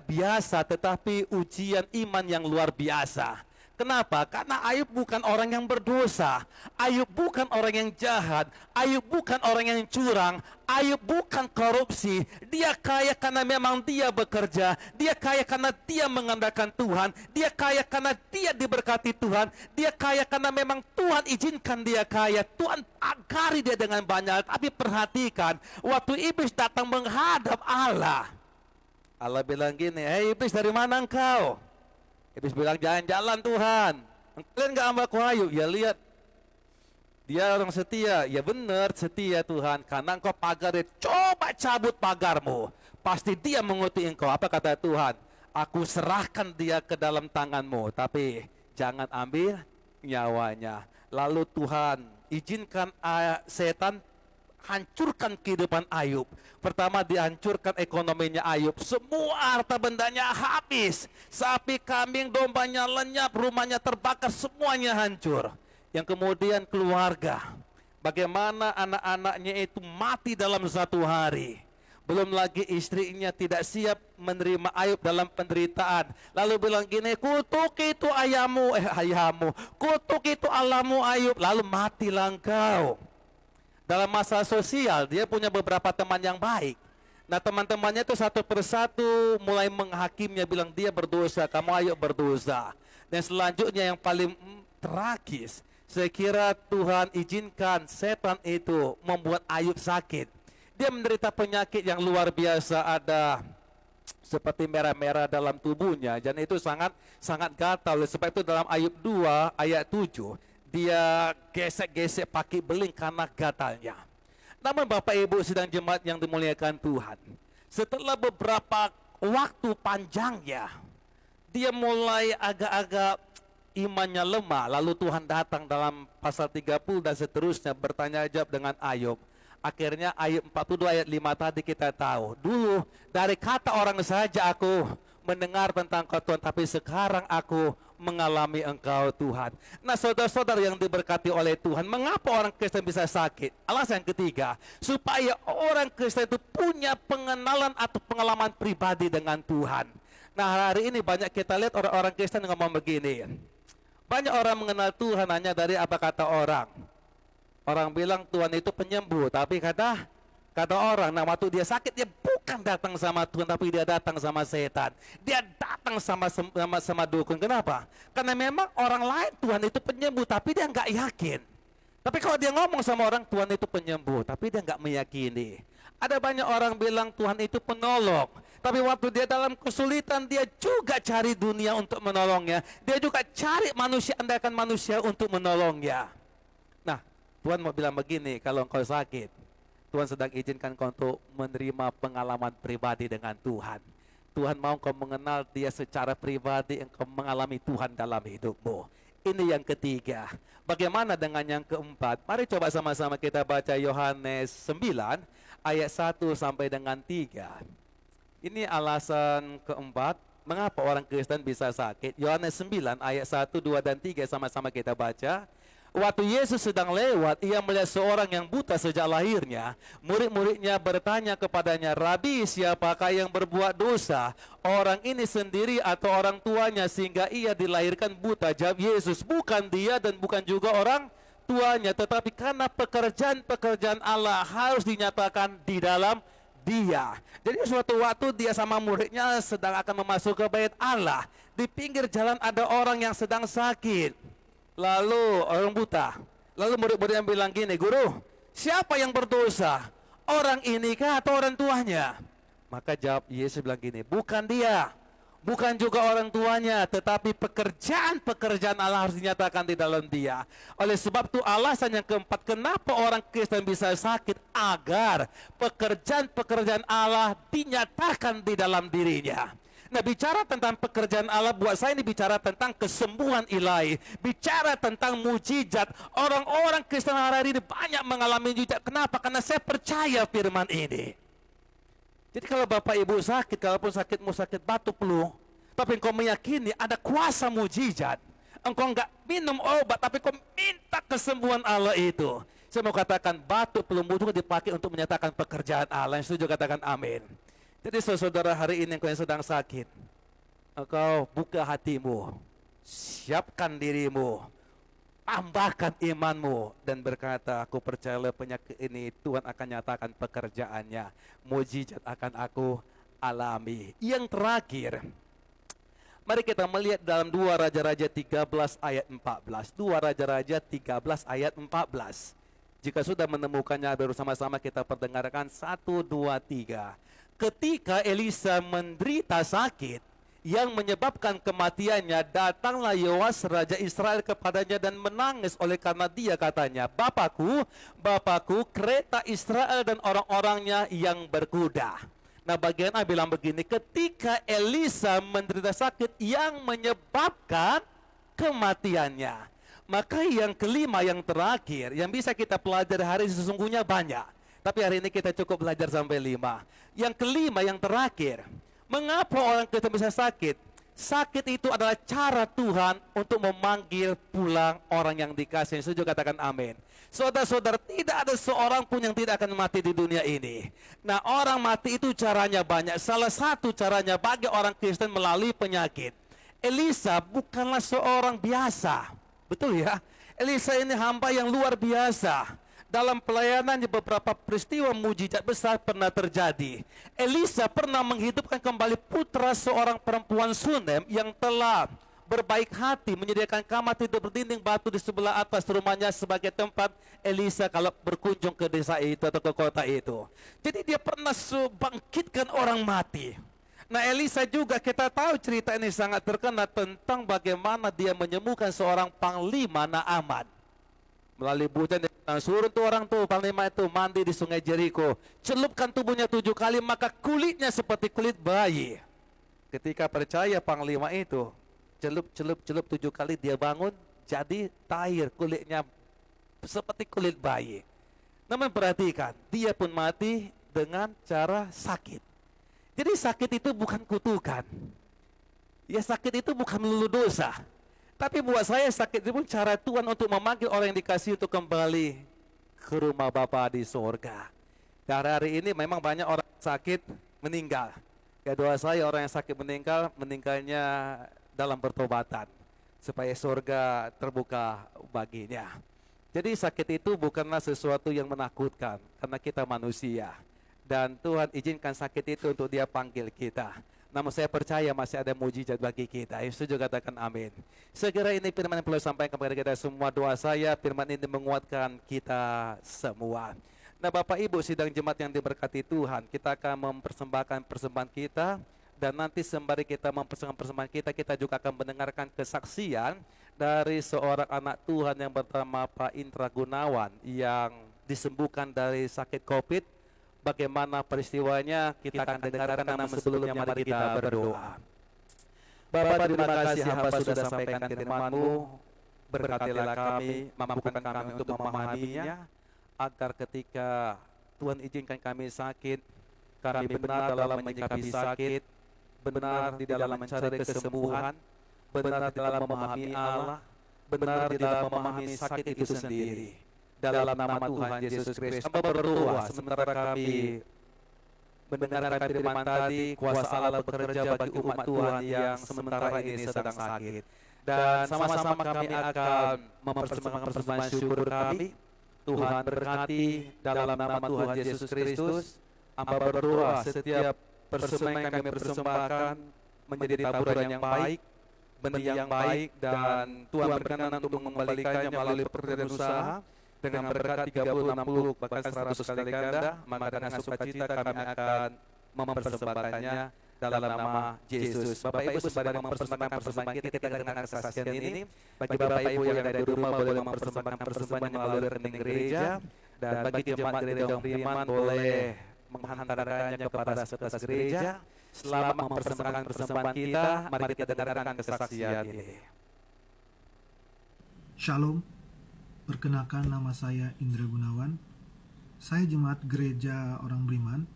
biasa, tetapi ujian iman yang luar biasa. Kenapa? Karena Ayub bukan orang yang berdosa, Ayub bukan orang yang jahat, Ayub bukan orang yang curang, Ayub bukan korupsi. Dia kaya karena memang dia bekerja, dia kaya karena dia mengandalkan Tuhan, dia kaya karena dia diberkati Tuhan, dia kaya karena memang Tuhan izinkan dia kaya, Tuhan agari dia dengan banyak. Tapi perhatikan, waktu iblis datang menghadap Allah, Allah bilang gini, hei iblis, dari mana engkau? Iblis bilang, jalan-jalan Tuhan. Kalian gak hambaku Ayub? Ya lihat, dia orang setia. Ya benar setia Tuhan, karena engkau pagar dia. Coba cabut pagarmu, pasti dia mengutuk engkau. Apa kata Tuhan? Aku serahkan dia ke dalam tanganmu, tapi jangan ambil nyawanya. Lalu Tuhan izinkan setan hancurkan kehidupan Ayub. Pertama dihancurkan ekonominya Ayub. Semua harta bendanya habis. Sapi, kambing, dombanya lenyap, rumahnya terbakar, semuanya hancur. Yang kemudian keluarga. Bagaimana anak-anaknya itu mati dalam satu hari. Belum lagi istrinya tidak siap menerima Ayub dalam penderitaan. Lalu bilang gini, kutuk itu ayahmu, kutuk itu Allahmu Ayub. Lalu matilah engkau. Dalam masa sosial, dia punya beberapa teman yang baik. Nah, teman-temannya itu satu persatu mulai menghakimnya, bilang dia berdosa, kamu Ayub berdosa. Dan selanjutnya yang paling tragis, saya kira Tuhan izinkan setan itu membuat Ayub sakit. Dia menderita penyakit yang luar biasa, ada seperti merah-merah dalam tubuhnya, dan itu sangat gatal. Sebab itu dalam Ayub 2 ayat 7, dia gesek-gesek pakai beling karena gatalnya. Namun Bapak Ibu sidang jemaat yang dimuliakan Tuhan, setelah beberapa waktu panjangnya, dia mulai agak-agak imannya lemah. Lalu Tuhan datang dalam pasal 30 dan seterusnya bertanya jawab dengan Ayub. Akhirnya Ayub 42 ayat 5 tadi kita tahu. Dulu dari kata orang saja aku mendengar tentang Kau Tuhan, tapi sekarang aku mengalami Engkau Tuhan. Nah, saudara-saudara yang diberkati oleh Tuhan, mengapa orang Kristen bisa sakit? Alasan ketiga, supaya orang Kristen itu punya pengenalan atau pengalaman pribadi dengan Tuhan. Nah, hari ini banyak kita lihat orang-orang Kristen ngomong begini. Banyak orang mengenal Tuhan hanya dari apa kata orang. Orang bilang Tuhan itu penyembuh, tapi kata orang, nah waktu dia sakit, dia bukan datang sama Tuhan, tapi dia datang sama setan. Dia datang sama dukun. Kenapa? Karena memang orang lain Tuhan itu penyembuh, tapi dia nggak yakin. Tapi kalau dia ngomong sama orang Tuhan itu penyembuh, tapi dia nggak meyakini. Ada banyak orang bilang Tuhan itu penolong, tapi waktu dia dalam kesulitan, dia juga cari dunia untuk menolongnya. Dia juga cari manusia, andalkan manusia untuk menolongnya. Nah, Tuhan mau bilang begini, kalau engkau sakit, Tuhan sedang izinkan kau untuk menerima pengalaman pribadi dengan Tuhan. Tuhan mau kau mengenal dia secara pribadi, engkau mengalami Tuhan dalam hidupmu. Ini yang ketiga. Bagaimana dengan yang keempat? Mari coba sama-sama kita baca Yohanes 9 ayat 1 sampai dengan 3. Ini alasan keempat, mengapa orang Kristen bisa sakit. Yohanes 9 ayat 1, 2, dan 3 sama-sama kita baca. Waktu Yesus sedang lewat, ia melihat seorang yang buta sejak lahirnya. Murid-muridnya bertanya kepadanya, Rabi, siapakah yang berbuat dosa? Orang ini sendiri atau orang tuanya sehingga ia dilahirkan buta? Jawab Yesus, bukan dia dan bukan juga orang tuanya, tetapi karena pekerjaan-pekerjaan Allah harus dinyatakan di dalam dia. Jadi suatu waktu dia sama muridnya sedang akan memasuki ke bait Allah. Di pinggir jalan ada orang yang sedang sakit. Lalu orang buta. Lalu murid-murid yang bilang gini, Guru, siapa yang berdosa? Orang ini kah atau orang tuanya? Maka jawab Yesus bilang gini, bukan dia, bukan juga orang tuanya, tetapi pekerjaan-pekerjaan Allah harus dinyatakan di dalam dia. Oleh sebab itu alasan yang keempat, kenapa orang Kristen bisa sakit, agar pekerjaan-pekerjaan Allah dinyatakan di dalam dirinya. Nah, bicara tentang pekerjaan Allah, buat saya ini bicara tentang kesembuhan ilahi, bicara tentang mujizat. Orang-orang Kristen hari ini banyak mengalami mujizat. Kenapa? Karena saya percaya firman ini. Jadi kalau Bapak Ibu sakit, kalaupun sakitmu sakit batuk flu, tapi engkau meyakini ada kuasa mujizat, engkau enggak minum obat, tapi engkau minta kesembuhan Allah itu. Saya mau katakan batuk flu juga dipakai untuk menyatakan pekerjaan Allah. Yang setuju katakan amin. Jadi saudara hari ini engkau yang sedang sakit, engkau buka hatimu, siapkan dirimu, tambahkan imanmu, dan berkata, aku percaya penyakit ini Tuhan akan nyatakan pekerjaannya, mujizat akan aku alami. Yang terakhir, mari kita melihat dalam 2 Raja-Raja 13 ayat 14. 2 Raja-Raja 13 ayat 14. Jika sudah menemukannya, bersama-sama kita perdengarkan 1, 2, 3. Ketika Elisa menderita sakit yang menyebabkan kematiannya, datanglah Yoas Raja Israel kepadanya dan menangis oleh karena dia, katanya, Bapakku, kereta Israel dan orang-orangnya yang berkuda. Nah, bagian A bilang begini, ketika Elisa menderita sakit yang menyebabkan kematiannya. Maka yang kelima, yang terakhir, yang bisa kita pelajari hari ini sesungguhnya banyak. Tapi hari ini kita cukup belajar sampai 5. Yang kelima, yang terakhir, mengapa orang kita bisa sakit? Sakit itu adalah cara Tuhan untuk memanggil pulang orang yang dikasihi. Setuju, katakan amin. Saudara-saudara, tidak ada seorang pun yang tidak akan mati di dunia ini. Nah, orang mati itu caranya banyak. Salah satu caranya bagi orang Kristen melalui penyakit. Elisa bukanlah seorang biasa. Betul ya? Elisa ini hamba yang luar biasa. Dalam pelayanannya beberapa peristiwa mujizat besar pernah terjadi. Elisa pernah menghidupkan kembali putra seorang perempuan Sunem yang telah berbaik hati menyediakan kamar tidur berdinding batu di sebelah atas rumahnya sebagai tempat Elisa kalau berkunjung ke desa itu atau ke kota itu. Jadi dia pernah bangkitkan orang mati. Nah, Elisa juga kita tahu cerita ini sangat terkenal tentang bagaimana dia menyembuhkan seorang panglima Naaman. Melalui hujan suruh tuh orang tuh panglima itu mandi di sungai Jeriko, celupkan tubuhnya 7 kali maka kulitnya seperti kulit bayi. Ketika percaya panglima itu celup 7 kali dia bangun jadi tair kulitnya seperti kulit bayi. Namun perhatikan, dia pun mati dengan cara sakit. Jadi sakit itu bukan kutukan. Ya, sakit itu bukan melulu dosa. Tapi buat saya sakit itu pun cara Tuhan untuk memanggil orang yang dikasihi untuk kembali ke rumah Bapa di sorga. Dan hari ini memang banyak orang sakit meninggal. Ya, doa saya orang yang sakit meninggalnya dalam pertobatan. Supaya sorga terbuka baginya. Jadi sakit itu bukanlah sesuatu yang menakutkan. Karena kita manusia. Dan Tuhan izinkan sakit itu untuk dia panggil kita. Namun saya percaya masih ada mujizat bagi kita. Yang setuju katakan amin. Segera ini firman yang perlu sampaikan kepada kita semua. Doa saya firman ini menguatkan kita semua. Nah, Bapak Ibu sidang jemaat yang diberkati Tuhan, kita akan mempersembahkan persembahan kita. Dan nanti sembari kita mempersembahkan persembahan kita, kita juga akan mendengarkan kesaksian dari seorang anak Tuhan yang bernama Pak Indra Gunawan yang disembuhkan dari sakit COVID. Bagaimana peristiwanya kita akan dengarkan, namun sebelumnya mari kita berdoa. Bapa, terima kasih hamba sudah sampaikan firman-Mu. Berkatilah kami, mampukan kami untuk memahaminya, agar ketika Tuhan izinkan kami sakit, kami benar dalam menyikapi sakit, benar di dalam mencari kesembuhan, benar di dalam memahami Allah, benar di dalam memahami sakit itu sendiri. Dalam nama Tuhan Yesus Kristus, hamba berdoa sementara kami mendengarkan firman tadi, kuasa Allah bekerja bagi umat Tuhan yang sementara ini sedang sakit. Dan sama-sama kami akan mempersembahkan persembahan syukur kami. Tuhan berkati dalam nama Tuhan Yesus Kristus. Hamba berdoa setiap persembahan yang kami persembahkan menjadi taburan yang baik, benih yang baik, dan Tuhan berkenan untuk mengembalikannya melalui pekerjaan usaha. Dengan berkat 30, 60, bahkan 100 kali ganda, maka dengan sukacita kami akan mempersembahkannya dalam nama Yesus. Bapak Ibu sembari mempersembahkan persembahan kita dengan kesaksian ini, bagi Bapak Ibu yang ada di rumah boleh mempersembahkan persembahan melalui rekening gereja, dan bagi jemaat gereja yang beriman boleh menghantarkannya kepada sekretaris gereja. Selama mempersembahkan persembahan kita, mari kita dengarkan kesaksian ini. Shalom. Perkenalkan, nama saya Indra Gunawan. Saya jemaat gereja orang beriman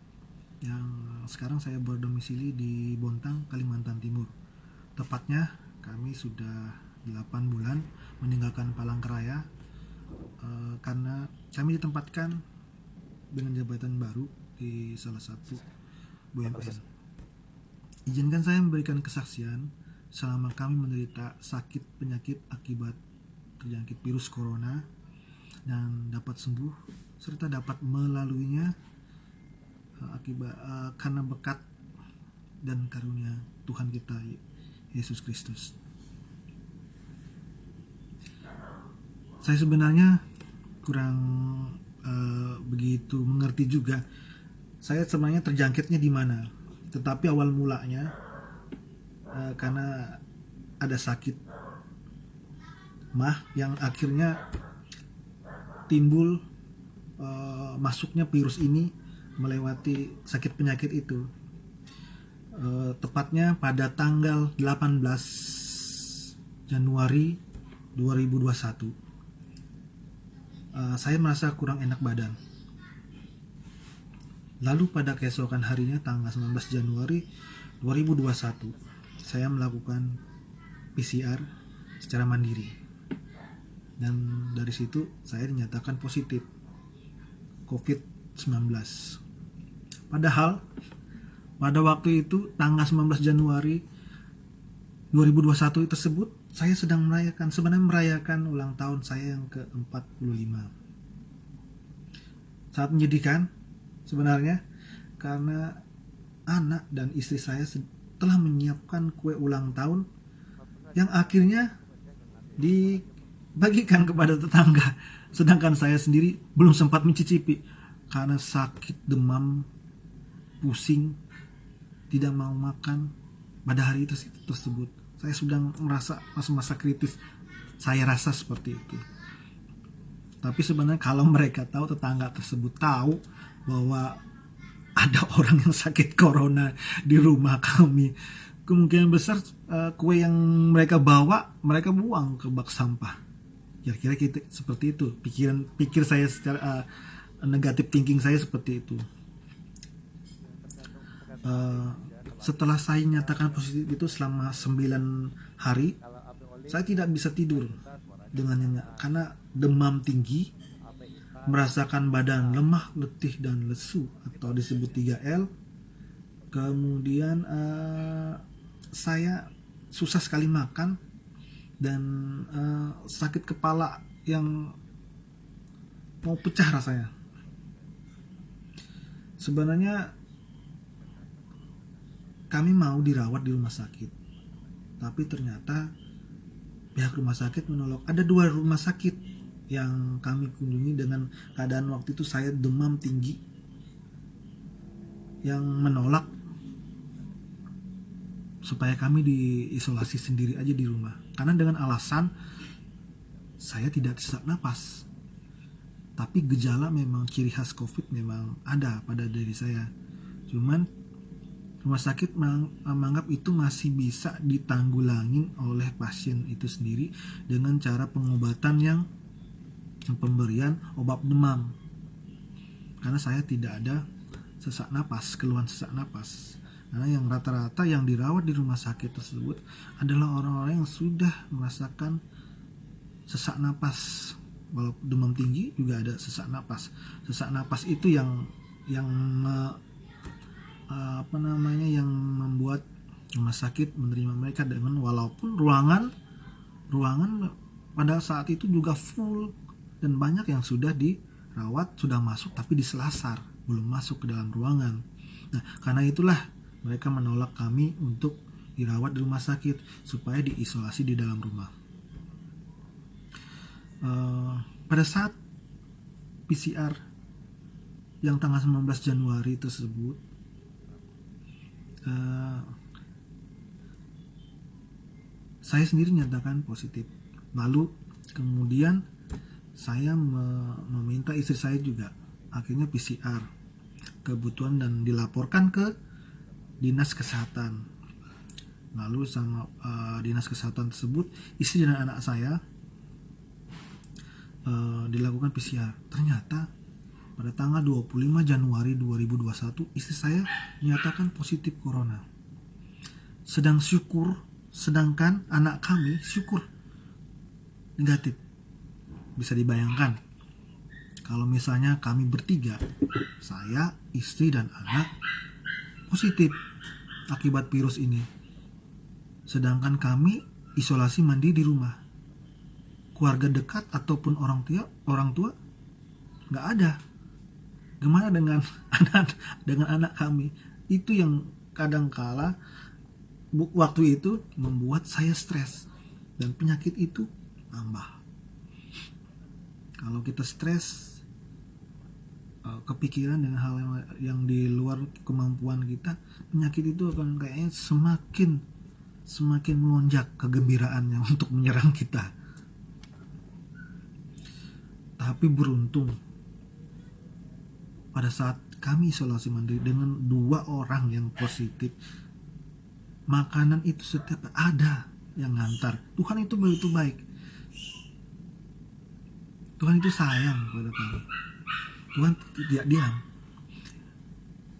yang sekarang saya berdomisili di Bontang, Kalimantan Timur. Tepatnya kami sudah 8 bulan meninggalkan Palangkaraya karena kami ditempatkan dengan jabatan baru di salah satu BUMN. Izinkan saya memberikan kesaksian selama kami menderita sakit penyakit akibat terjangkit virus corona dan dapat sembuh serta dapat melaluinya akibat karena berkat dan karunia Tuhan kita Yesus Kristus. Saya sebenarnya kurang begitu mengerti juga saya sebenarnya terjangkitnya di mana, tetapi awal mulanya karena ada sakit yang akhirnya timbul masuknya virus ini melewati sakit penyakit itu. Tepatnya pada tanggal 18 Januari 2021. Saya merasa kurang enak badan. Lalu pada keesokan harinya tanggal 19 Januari 2021, saya melakukan PCR secara mandiri. Dan dari situ saya dinyatakan positif COVID-19. Padahal pada waktu itu tanggal 19 Januari 2021 tersebut saya sedang merayakan ulang tahun saya yang ke-45. Sangat menyedihkan sebenarnya, karena anak dan istri saya telah menyiapkan kue ulang tahun yang akhirnya dibagikan kepada tetangga, sedangkan saya sendiri belum sempat mencicipi karena sakit, demam, pusing, tidak mau makan pada hari tersebut. Saya sudah merasa masa-masa kritis, saya rasa seperti itu. Tapi sebenarnya kalau mereka tahu, tetangga tersebut tahu bahwa ada orang yang sakit corona di rumah kami, kemungkinan besar kue yang mereka bawa mereka buang ke bak sampah. Kira-kira seperti itu pikir saya secara negatif thinking saya seperti itu. Setelah saya nyatakan positif itu selama 9 hari, saya tidak bisa tidur dengan nyenyak karena demam tinggi, merasakan badan lemah, letih, dan lesu atau disebut 3L. Kemudian saya susah sekali makan dan sakit kepala yang mau pecah rasanya. Sebenarnya kami mau dirawat di rumah sakit, tapi ternyata pihak rumah sakit menolak. Ada 2 rumah sakit yang kami kunjungi dengan keadaan waktu itu saya demam tinggi, yang menolak supaya kami diisolasi sendiri aja di rumah, karena dengan alasan saya tidak sesak napas. Tapi gejala memang ciri khas COVID memang ada pada diri saya, cuman rumah sakit menganggap itu masih bisa ditanggulangin oleh pasien itu sendiri dengan cara pengobatan yang pemberian obat demam, karena saya tidak ada sesak napas, keluhan sesak napas. Karena yang rata-rata yang dirawat di rumah sakit tersebut adalah orang-orang yang sudah merasakan sesak napas, walaupun demam tinggi juga ada sesak napas. Sesak napas itu yang membuat rumah sakit menerima mereka dengan walaupun ruangan pada saat itu juga full dan banyak yang sudah dirawat, sudah masuk tapi diselasar, belum masuk ke dalam ruangan. Nah, karena itulah mereka menolak kami untuk dirawat di rumah sakit supaya diisolasi di dalam rumah. Pada saat PCR yang tanggal 19 Januari tersebut, saya sendiri nyatakan positif. Lalu kemudian saya meminta istri saya juga akhirnya PCR kebutuhan dan dilaporkan ke dinas kesehatan. Lalu sama dinas kesehatan tersebut, istri dan anak saya dilakukan PCR. Ternyata pada tanggal 25 Januari 2021 istri saya dinyatakan positif corona. Sedangkan anak kami syukur negatif. Bisa dibayangkan kalau misalnya kami bertiga, saya, istri, dan anak positif akibat virus ini, sedangkan kami isolasi mandiri di rumah. Keluarga dekat ataupun orang tua nggak ada. Gimana dengan anak kami? Itu yang kadangkala waktu itu membuat saya stres dan penyakit itu nambah. Kalau kita stres, kepikiran dengan hal yang di luar kemampuan kita, penyakit itu akan kayaknya semakin melonjak kegembiraannya untuk menyerang kita. Tapi beruntung pada saat kami isolasi mandiri dengan 2 orang yang positif, makanan itu setiap ada yang ngantar. Tuhan itu begitu baik. Tuhan itu sayang kepada kami. Tuhan tidak diam.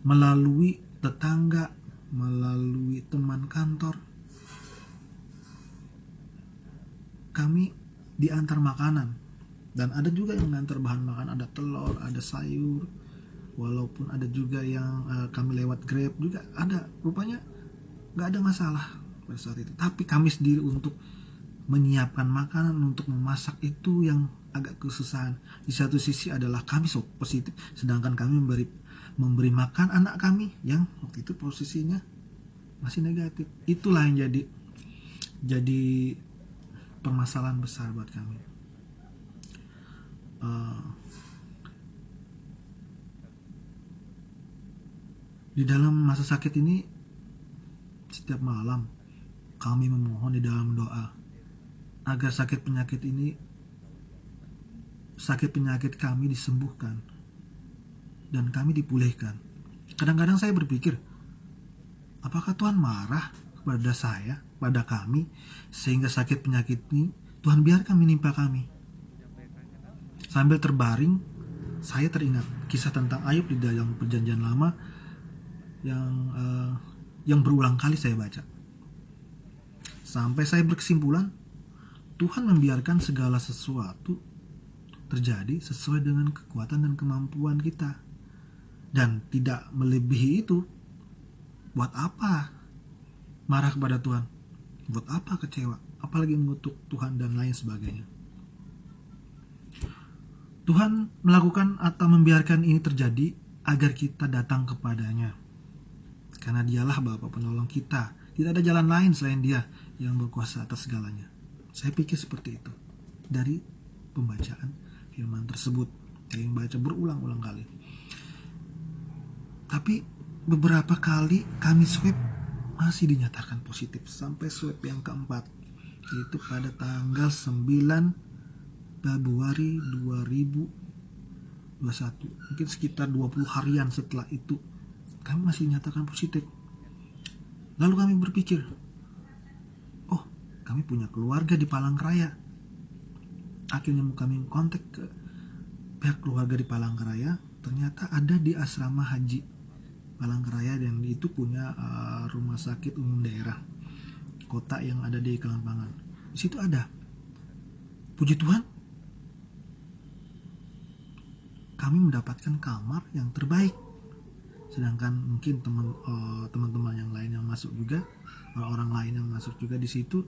Melalui tetangga, melalui teman kantor, kami diantar makanan. Dan ada juga yang mengantar bahan makan, ada telur, ada sayur. Walaupun ada juga yang kami lewat Grab juga ada. Rupanya gak ada masalah pada saat itu. Tapi kami sendiri untuk menyiapkan makanan, untuk memasak itu yang agak kesusahan. Di satu sisi adalah kami positif, sedangkan kami memberi makan anak kami yang waktu itu posisinya masih negatif. Itulah yang jadi permasalahan besar buat kami. Di dalam masa sakit ini, setiap malam kami memohon di dalam doa agar sakit penyakit kami disembuhkan dan kami dipulihkan. Kadang-kadang saya berpikir, apakah Tuhan marah kepada saya, pada kami, sehingga sakit penyakit ini Tuhan biarkan menimpa kami. Sambil terbaring, saya teringat kisah tentang Ayub di dalam Perjanjian Lama yang berulang kali saya baca. Sampai saya berkesimpulan, Tuhan membiarkan segala sesuatu terjadi sesuai dengan kekuatan dan kemampuan kita. Dan tidak melebihi itu. Buat apa marah kepada Tuhan? Buat apa kecewa? Apalagi mengutuk Tuhan dan lain sebagainya. Tuhan melakukan atau membiarkan ini terjadi agar kita datang kepadanya. Karena dialah Bapa penolong kita. Tidak ada jalan lain selain Dia yang berkuasa atas segalanya. Saya pikir seperti itu dari pembacaan firman tersebut yang baca berulang-ulang kali. Tapi beberapa kali kami swab masih dinyatakan positif sampai swab yang keempat, yaitu pada tanggal 9 Februari 2021. Mungkin sekitar 20 harian setelah itu kami masih dinyatakan positif. Lalu kami berpikir, oh, kami punya keluarga di Palangkaraya. Akhirnya kami kontak ke pihak keluarga di Palangkaraya. Ternyata ada di asrama haji Palangkaraya, dan itu punya rumah sakit umum daerah kota yang ada di Kelampangan. Di situ ada. Puji Tuhan, kami mendapatkan kamar yang terbaik. Sedangkan mungkin teman-teman yang lain yang masuk juga, orang lain yang masuk juga di situ,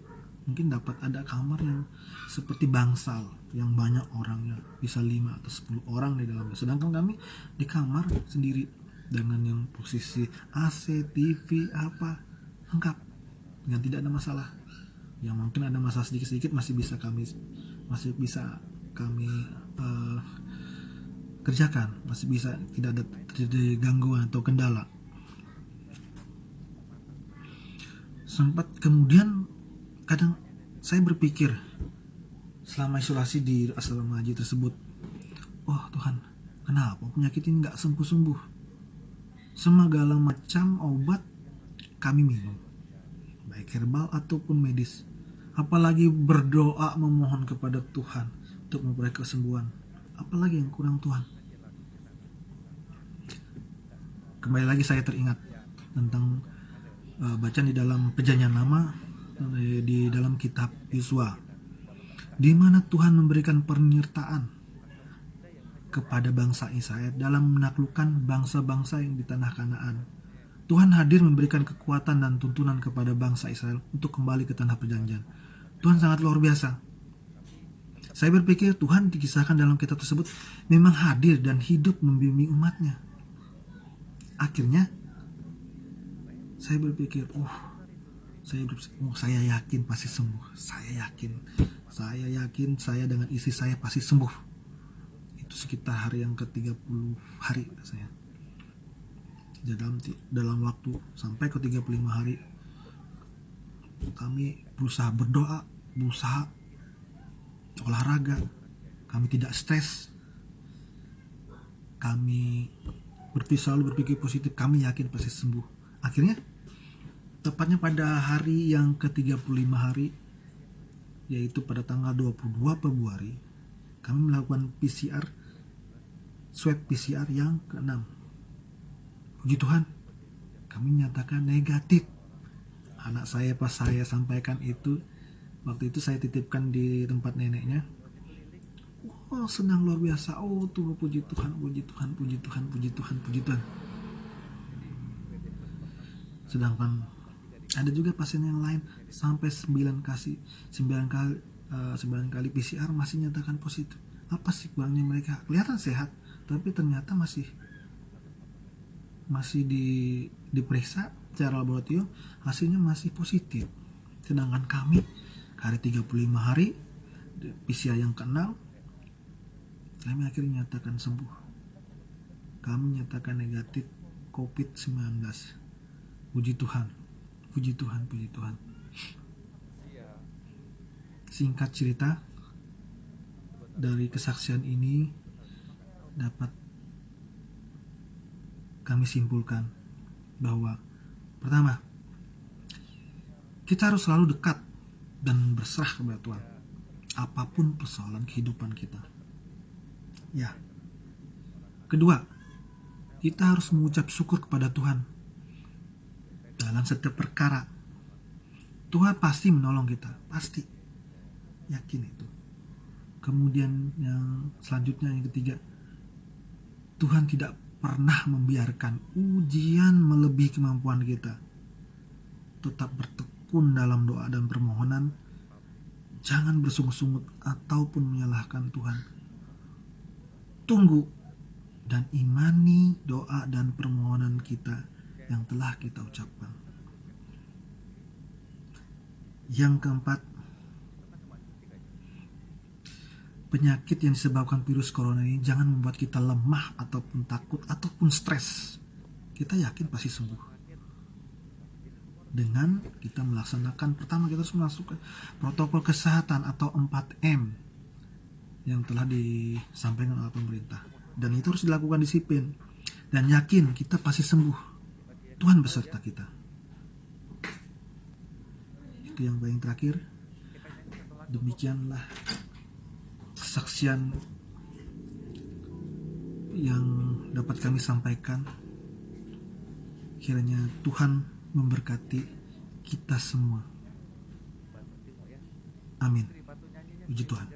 mungkin dapat ada kamar yang seperti bangsal, yang banyak orangnya, bisa 5 atau 10 orang di dalamnya. Sedangkan kami di kamar sendiri dengan yang posisi AC, TV, apa lengkap, dengan tidak ada masalah. Yang mungkin ada masalah sedikit-sedikit masih bisa kami kerjakan, masih bisa, tidak ada gangguan atau kendala. Sempat kemudian kadang saya berpikir selama isolasi di asrama haji tersebut, oh Tuhan, kenapa penyakit ini gak sembuh-sembuh? Segala macam obat kami minum, baik herbal ataupun medis, apalagi berdoa memohon kepada Tuhan untuk memperoleh kesembuhan. Apalagi yang kurang Tuhan? Kembali lagi saya teringat tentang bacaan di dalam Perjanjian Lama, di dalam kitab Yosua, di mana Tuhan memberikan penyertaan kepada bangsa Israel dalam menaklukkan bangsa-bangsa yang di tanah Kanaan. Tuhan hadir memberikan kekuatan dan tuntunan kepada bangsa Israel untuk kembali ke tanah perjanjian. Tuhan sangat luar biasa. Saya berpikir Tuhan dikisahkan dalam kitab tersebut memang hadir dan hidup membimbing umatnya. Akhirnya saya berpikir, saya yakin pasti sembuh. Saya yakin saya dengan istri saya pasti sembuh. Itu sekitar hari yang ke-30 hari saya. Dalam waktu sampai ke 35 hari kami berusaha berdoa, berusaha olahraga, kami tidak stres, kami selalu berpikir positif, kami yakin pasti sembuh. Akhirnya tepatnya pada hari yang ke-35 hari, yaitu pada tanggal 22 Februari, kami melakukan swab PCR yang ke-6. Puji Tuhan, kami nyatakan negatif. Anak saya pas saya sampaikan itu, waktu itu saya titipkan di tempat neneknya. Oh, senang luar biasa. Oh, Tuhan, puji Tuhan, puji Tuhan, puji Tuhan, puji Tuhan, puji Tuhan. Sedangkan ada juga pasien yang lain sampai 9 kali PCR masih nyatakan positif. Apa sih kurangnya mereka? Kelihatan sehat, tapi ternyata masih diperiksa secara laboratorium, hasilnya masih positif. Sedangkan kami hari 35 hari PCR yang ke-6, kami akhirnya nyatakan sembuh. Kami nyatakan negatif COVID-19. Puji Tuhan, puji Tuhan, puji Tuhan. Singkat cerita, dari kesaksian ini dapat kami simpulkan bahwa pertama, kita harus selalu dekat dan berserah kepada Tuhan apapun persoalan kehidupan kita. Ya. Kedua, kita harus mengucap syukur kepada Tuhan dalam setiap perkara. Tuhan pasti menolong kita, pasti. Yakin itu. Kemudian yang selanjutnya, yang ketiga, Tuhan tidak pernah membiarkan ujian melebihi kemampuan kita. Tetap bertekun dalam doa dan permohonan. Jangan bersungut-sungut ataupun menyalahkan Tuhan. Tunggu dan imani doa dan permohonan kita yang telah kita ucapkan. Yang keempat, penyakit yang disebabkan virus corona ini jangan membuat kita lemah ataupun takut ataupun stres. Kita yakin pasti sembuh. Dengan kita melaksanakan, pertama kita harus melakukan protokol kesehatan atau 4M yang telah disampaikan oleh pemerintah. Dan itu harus dilakukan disiplin. Dan yakin kita pasti sembuh. Tuhan beserta kita. Itu yang paling terakhir. Demikianlah kesaksian yang dapat kami sampaikan. Kiranya Tuhan memberkati kita semua. Amin. Puji Tuhan.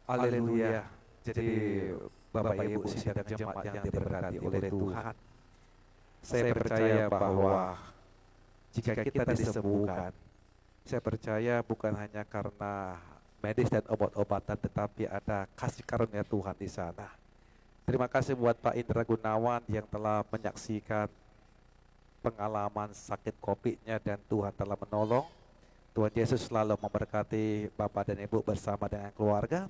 Haleluya. Jadi Bapak Ibu sidang jemaat yang diberkati oleh Tuhan, saya percaya bahwa jika kita disembuhkan, saya percaya bukan hanya karena medis dan obat-obatan, tetapi ada kasih karunia Tuhan di sana. Terima kasih buat Pak Indra Gunawan yang telah menyaksikan pengalaman sakit COVID-nya dan Tuhan telah menolong. Tuhan Yesus selalu memberkati Bapak dan Ibu bersama dengan keluarga.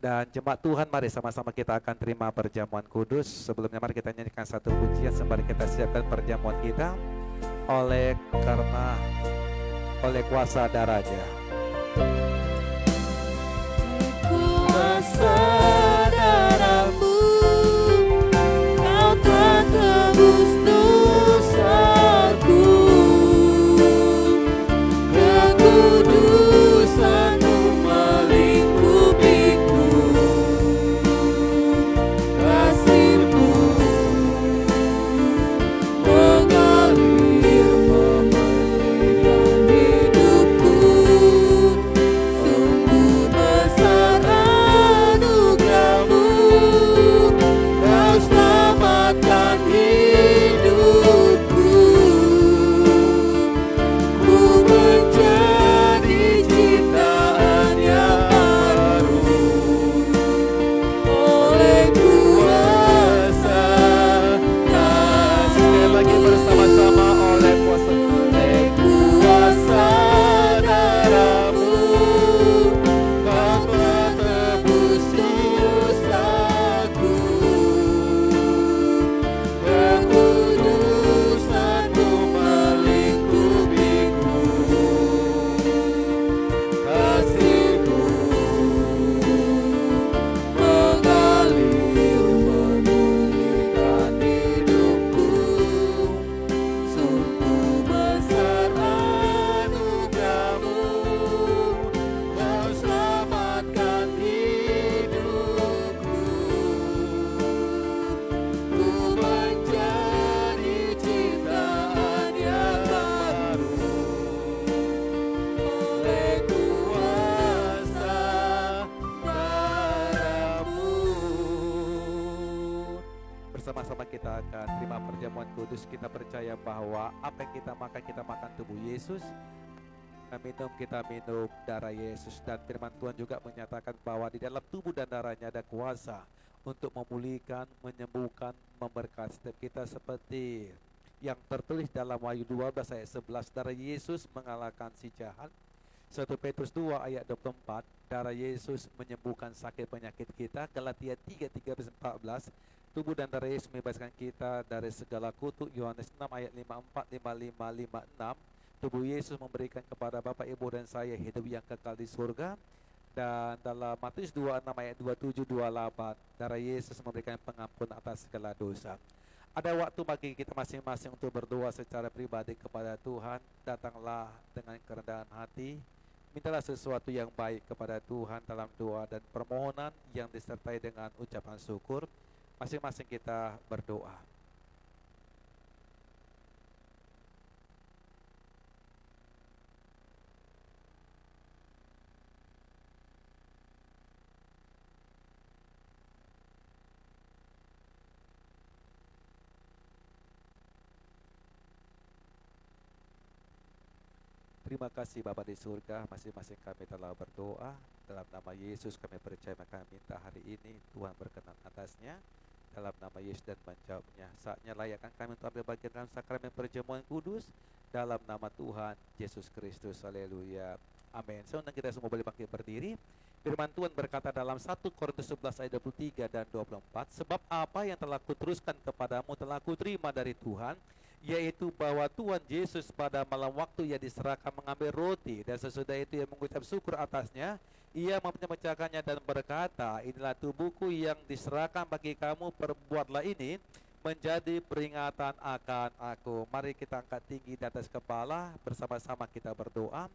Dan jemaat Tuhan, mari sama-sama kita akan terima perjamuan kudus. Sebelumnya mari kita nyanyikan satu pujian sembari kita siapkan perjamuan kita. Oleh kuasa darahnya. Kuasa darahmu, kau telah tebus dosaku. Kekudusanmu melingkupiku, kasih-Mu mengalir memelihara hidupku. kita akan terima perjamuan kudus. Kita percaya bahwa apa yang kita makan tubuh Yesus, kita minum darah Yesus. Dan firman Tuhan juga menyatakan bahwa di dalam tubuh dan darahnya ada kuasa untuk memulihkan, menyembuhkan, memberkati setiap kita, seperti yang tertulis dalam Wahyu 12 ayat 11, darah Yesus mengalahkan si jahat. 1 Petrus 2 ayat 24, darah Yesus menyembuhkan sakit penyakit kita. Galatia 3:13, tubuh dan darah Yesus membebaskan kita dari segala kutuk. Yohanes 6 ayat 54, 55, 56, tubuh Yesus memberikan kepada Bapak, Ibu, dan saya hidup yang kekal di surga. Dan dalam Matius 26 ayat 27, 28, darah Yesus memberikan pengampunan atas segala dosa. Ada waktu bagi kita masing-masing untuk berdoa secara pribadi kepada Tuhan. Datanglah dengan kerendahan hati, mintalah sesuatu yang baik kepada Tuhan dalam doa dan permohonan yang disertai dengan ucapan syukur. Masing-masing kita berdoa. Terima kasih Bapa di surga, masing-masing kami telah berdoa. Dalam nama Yesus kami percaya, maka kami minta hari ini Tuhan berkenan atasnya. Dalam nama Yesus dan menjawabnya. Saatnya layakkan kami untuk ambil bagian dalam sakramen perjamuan kudus. Dalam nama Tuhan Yesus Kristus. Haleluya. Amin. Sekarang kita semua boleh bangkit berdiri. Firman Tuhan berkata dalam 1 Korintus 11 ayat 23 dan 24, sebab apa yang telah kuteruskan kepadamu telah kuterima dari Tuhan, yaitu bahwa Tuhan Yesus pada malam waktu ia diserahkan mengambil roti, dan sesudah itu ia mengucap syukur atasnya, ia memecahkannya dan berkata, inilah tubuhku yang diserahkan bagi kamu, perbuatlah ini menjadi peringatan akan aku. Mari kita angkat tinggi di atas kepala, bersama-sama kita berdoa.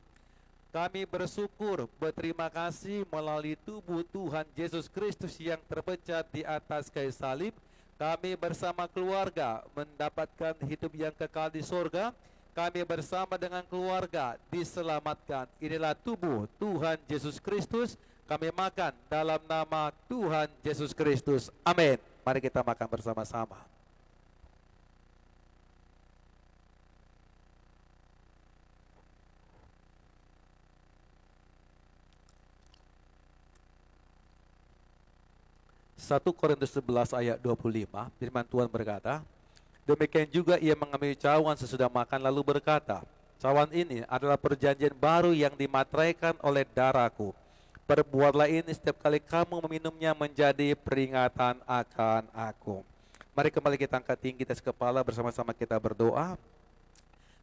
Kami bersyukur, berterima kasih melalui tubuh Tuhan Yesus Kristus yang terpecah di atas kayu salib. Kami bersama keluarga mendapatkan hidup yang kekal di surga. Kami bersama dengan keluarga diselamatkan. Inilah tubuh Tuhan Yesus Kristus. Kami makan dalam nama Tuhan Yesus Kristus. Amin. Mari kita makan bersama-sama. Satu Korintus 11 ayat 25, firman Tuhan berkata, demikian juga ia mengambil cawan sesudah makan lalu berkata, cawan ini adalah perjanjian baru yang dimateraikan oleh darahku. Perbuatlah ini setiap kali kamu meminumnya menjadi peringatan akan aku. Mari kembali kita angkat tinggi atas kepala, bersama-sama kita berdoa.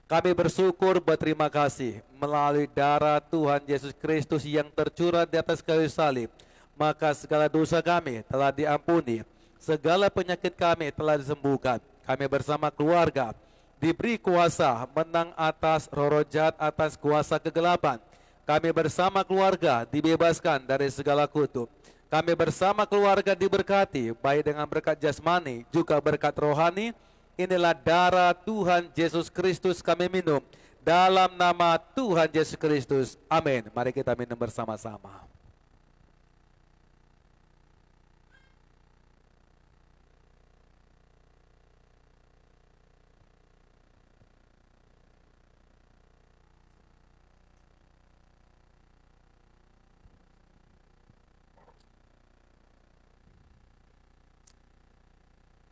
Kami bersyukur, berterima kasih melalui darah Tuhan Yesus Kristus yang tercurah di atas kayu salib. Maka segala dosa kami telah diampuni, segala penyakit kami telah disembuhkan. Kami bersama keluarga diberi kuasa menang atas roh jahat, atas kuasa kegelapan. Kami bersama keluarga dibebaskan dari segala kutuk. Kami bersama keluarga diberkati, baik dengan berkat jasmani juga berkat rohani. Inilah darah Tuhan Yesus Kristus kami minum. Dalam nama Tuhan Yesus Kristus. Amin. Mari kita minum bersama-sama.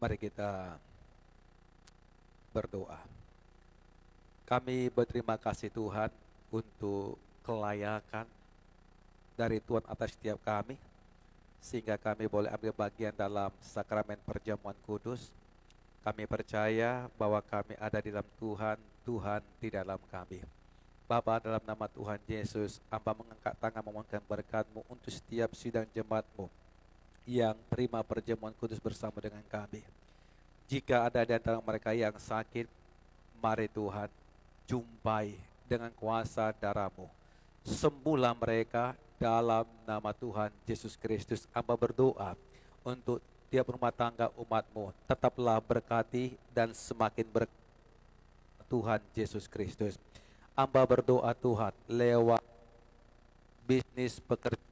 Mari kita berdoa. Kami berterima kasih Tuhan untuk kelayakan dari Tuhan atas setiap kami, sehingga kami boleh ambil bagian dalam sakramen perjamuan kudus. Kami percaya bahwa kami ada di dalam Tuhan, Tuhan di dalam kami. Bapa, dalam nama Tuhan Yesus, hamba mengangkat tangan memohonkan berkat-Mu untuk setiap sidang jemaat-Mu yang terima perjamuan kudus bersama dengan kami. Jika ada di antara mereka yang sakit, mari Tuhan jumpai dengan kuasa darah-Mu. Sembuhlah mereka dalam nama Tuhan Yesus Kristus. Hamba berdoa untuk tiap rumah tangga umat-Mu, tetaplah berkati dan semakin berkati Tuhan Yesus Kristus. Hamba berdoa Tuhan lewat bisnis pekerjaan,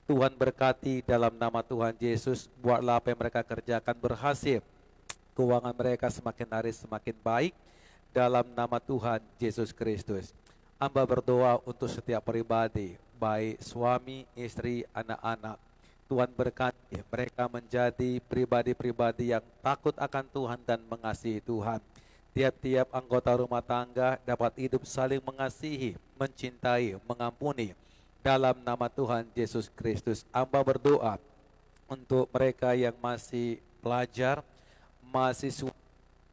Tuhan berkati dalam nama Tuhan Yesus. Buatlah apa yang mereka kerjakan berhasil keuangan mereka semakin hari semakin baik, dalam nama Tuhan Yesus Kristus. Hamba berdoa untuk setiap pribadi, baik suami, istri, anak-anak. Tuhan berkati mereka menjadi pribadi-pribadi yang takut akan Tuhan dan mengasihi Tuhan. Tiap-tiap anggota rumah tangga dapat hidup saling mengasihi, mencintai, mengampuni. Dalam nama Tuhan Yesus Kristus, hamba berdoa untuk mereka yang masih pelajar, mahasiswa,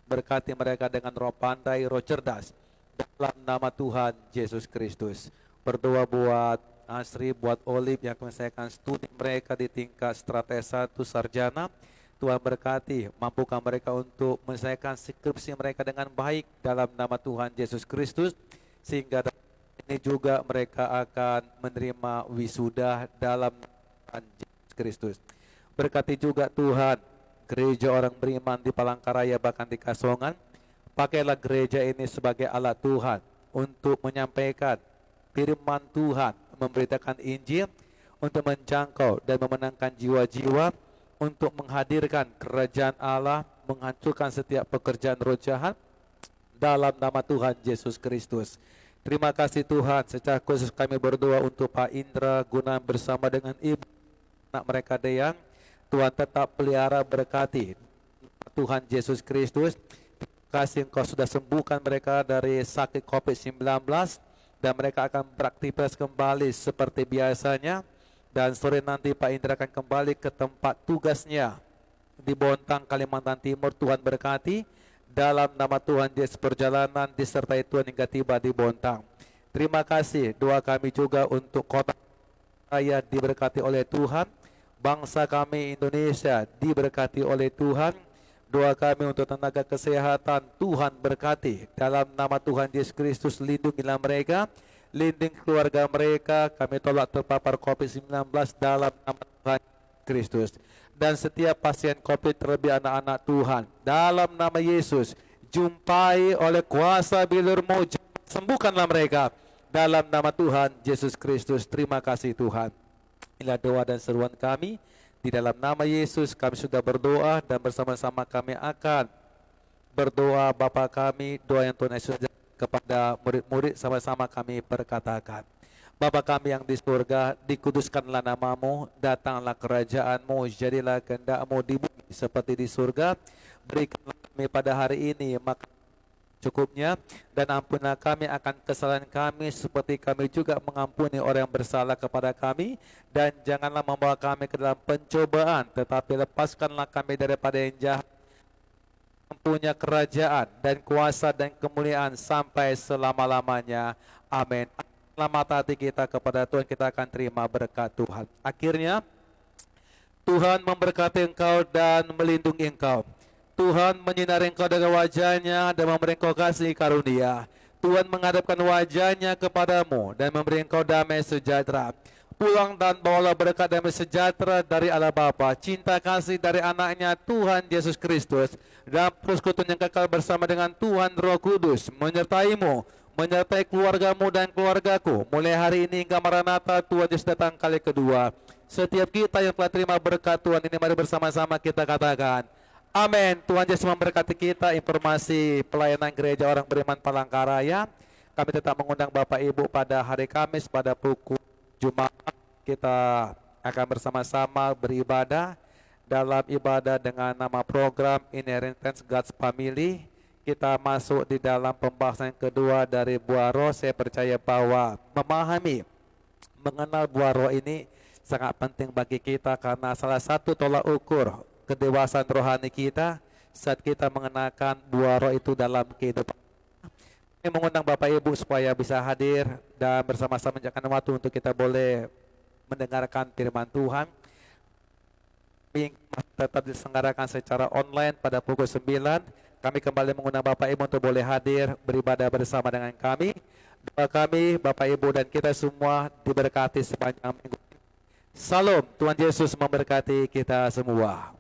berkati mereka dengan roh pandai, roh cerdas. Dalam nama Tuhan Yesus Kristus. Berdoa buat Asri, buat Olive yang menyelesaikan studi mereka di tingkat strata S1 sarjana. Tuhan berkati, mampukan mereka untuk menyelesaikan skripsi mereka dengan baik dalam nama Tuhan Yesus Kristus. Sehingga ini juga mereka akan menerima wisuda dalam Tuhan Yesus Kristus. Berkati juga Tuhan gereja orang beriman di Palangkaraya bahkan di Kasongan. Pakailah gereja ini sebagai alat Tuhan untuk menyampaikan firman Tuhan, memberitakan Injil, untuk menjangkau dan memenangkan jiwa-jiwa, untuk menghadirkan kerajaan Allah, menghancurkan setiap pekerjaan roh jahat dalam nama Tuhan Yesus Kristus. Terima kasih Tuhan, secara khusus kami berdoa untuk Pak Indra Guna bersama dengan ibu anak mereka Deyang. Tuhan tetap pelihara berkati Tuhan Yesus Kristus. Terima kasih Engkau sudah sembuhkan mereka dari sakit COVID-19 dan mereka akan beraktivitas kembali seperti biasanya. Dan sore nanti Pak Indra akan kembali ke tempat tugasnya di Bontang, Kalimantan Timur. Tuhan berkati dalam nama Tuhan Yesus, perjalanan disertai Tuhan hingga tiba di Bontang. Terima kasih. Doa kami juga untuk kota raya diberkati oleh Tuhan, bangsa kami Indonesia diberkati oleh Tuhan. Doa kami untuk tenaga kesehatan, Tuhan berkati dalam nama Tuhan Yesus Kristus. Lindungilah mereka, lindungi keluarga mereka. Kami tolak terpapar COVID-19 dalam nama Tuhan Kristus. Dan setiap pasien COVID, terlebih anak-anak Tuhan, dalam nama Yesus, jumpai oleh kuasa bilur-Mu, sembuhkanlah mereka dalam nama Tuhan Yesus Kristus. Terima kasih Tuhan. Inilah doa dan seruan kami. Di dalam nama Yesus kami sudah berdoa, dan bersama-sama kami akan berdoa. Bapa kami, doa yang Tuhan Yesus ajarkan kepada murid-murid, sama-sama kami perkatakan. Bapa kami yang di surga, dikuduskanlah nama-Mu, datanglah kerajaan-Mu, jadilah kehendak-Mu di bumi seperti di surga. Berikanlah kami pada hari ini makan cukupnya, dan ampunilah kami akan kesalahan kami seperti kami juga mengampuni orang yang bersalah kepada kami. Dan janganlah membawa kami ke dalam pencobaan, tetapi lepaskanlah kami daripada yang jahat. Mempunyai kerajaan dan kuasa dan kemuliaan sampai selama-lamanya. Amin. Selamat hati kita kepada Tuhan, kita akan terima berkat Tuhan. Akhirnya Tuhan memberkati engkau dan melindungi engkau. Tuhan menyinari engkau dengan wajah-Nya dan memberi engkau kasih karunia. Tuhan menghadapkan wajah-Nya kepadamu dan memberi engkau damai sejahtera. Pulang dan bawalah berkat damai sejahtera dari Allah Bapa, cinta kasih dari anaknya Tuhan Yesus Kristus, dan persekutuan yang kekal bersama dengan Tuhan Roh Kudus menyertaimu, menyertai keluargamu dan keluargaku mulai hari ini hingga Maranatha Tuhan Yesus datang kali kedua. Setiap kita yang telah terima berkat Tuhan ini, mari bersama-sama kita katakan amin. Tuhan Yesus memberkati kita. Informasi pelayanan gereja orang beriman Palangkaraya, kami tetap mengundang Bapak Ibu pada hari Kamis pada pukul Jumat. Kita akan bersama-sama beribadah dalam ibadah dengan nama program Inheritance God's Family. Kita masuk di dalam pembahasan kedua dari buah roh. Saya percaya bahwa memahami, mengenal buah roh ini sangat penting bagi kita, karena salah satu tolak ukur kedewasaan rohani kita saat kita mengenakan buah roh itu dalam kehidupan. Ini mengundang Bapak Ibu supaya bisa hadir dan bersama-sama menjalankan waktu untuk kita boleh mendengarkan firman Tuhan. Tetap diselenggarakan secara online pada pukul 9. Kami kembali mengundang Bapak Ibu untuk boleh hadir beribadah bersama dengan kami. Doa kami Bapak Ibu dan kita semua diberkati sepanjang minggu. Salam, Tuhan Yesus memberkati kita semua.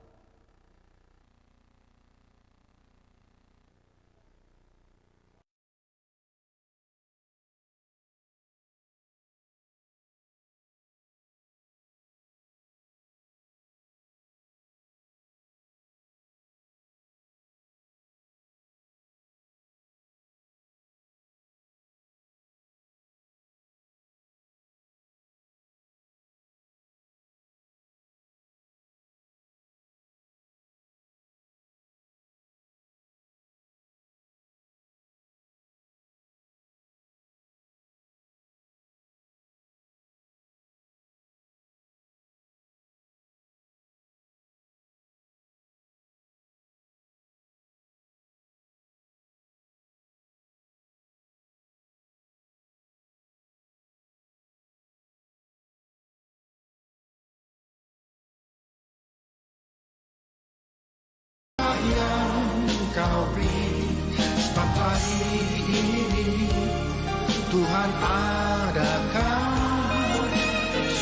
Tuhan adakah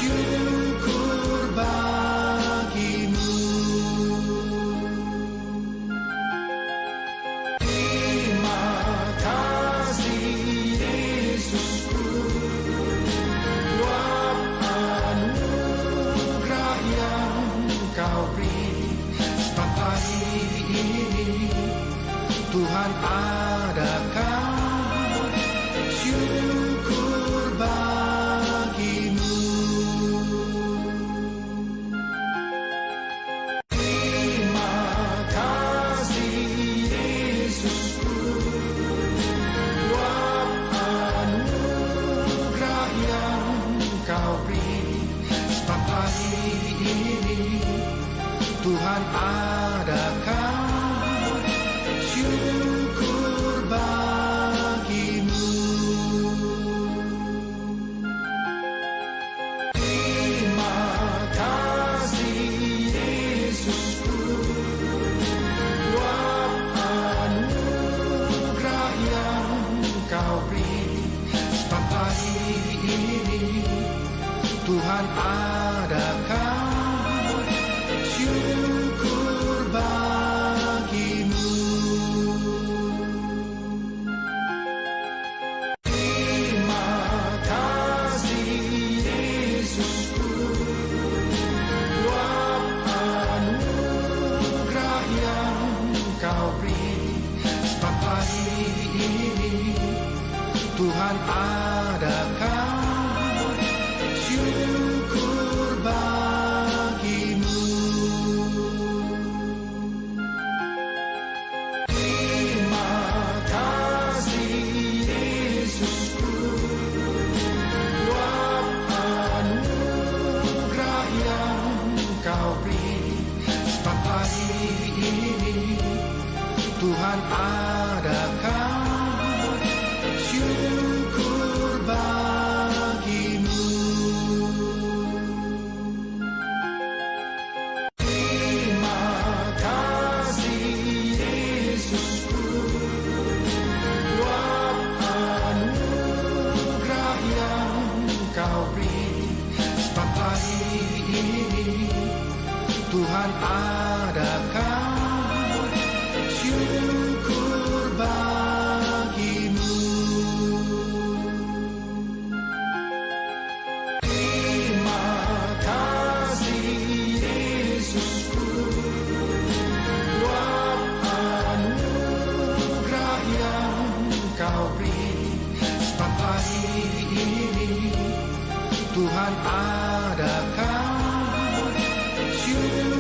syukur bagimu. Terima kasih Yesusku buat anugerah yang Kau beri. Sebab hari ini Tuhan adakah syukur bagimu. Terima kasih Yesusku buat anugerah yang Kau beri. Sebab hari ini Tuhan adakah syukur bagimu. Terima kasih Yesusku buat anugerah yang Kau beri. Sebab hari ini Tuhan adakah syukur bagimu. Terima kasih Yesusku buat anugerah yang Kau beri. Sebab hari ini Tuhan adakah syukur bagimu. Terima kasih Yesusku buat anugerah yang Kau beri. Sebab hari ini Tuhan adakah syukur bagimu. Terima kasih Yesusku buat anugerah yang Kau beri. Sebab hari ini Tuhan adakah syukur bagimu. Terima kasih Yesusku buat anugerah yang Kau beri. Sebab hari ini Tuhan adakah syukur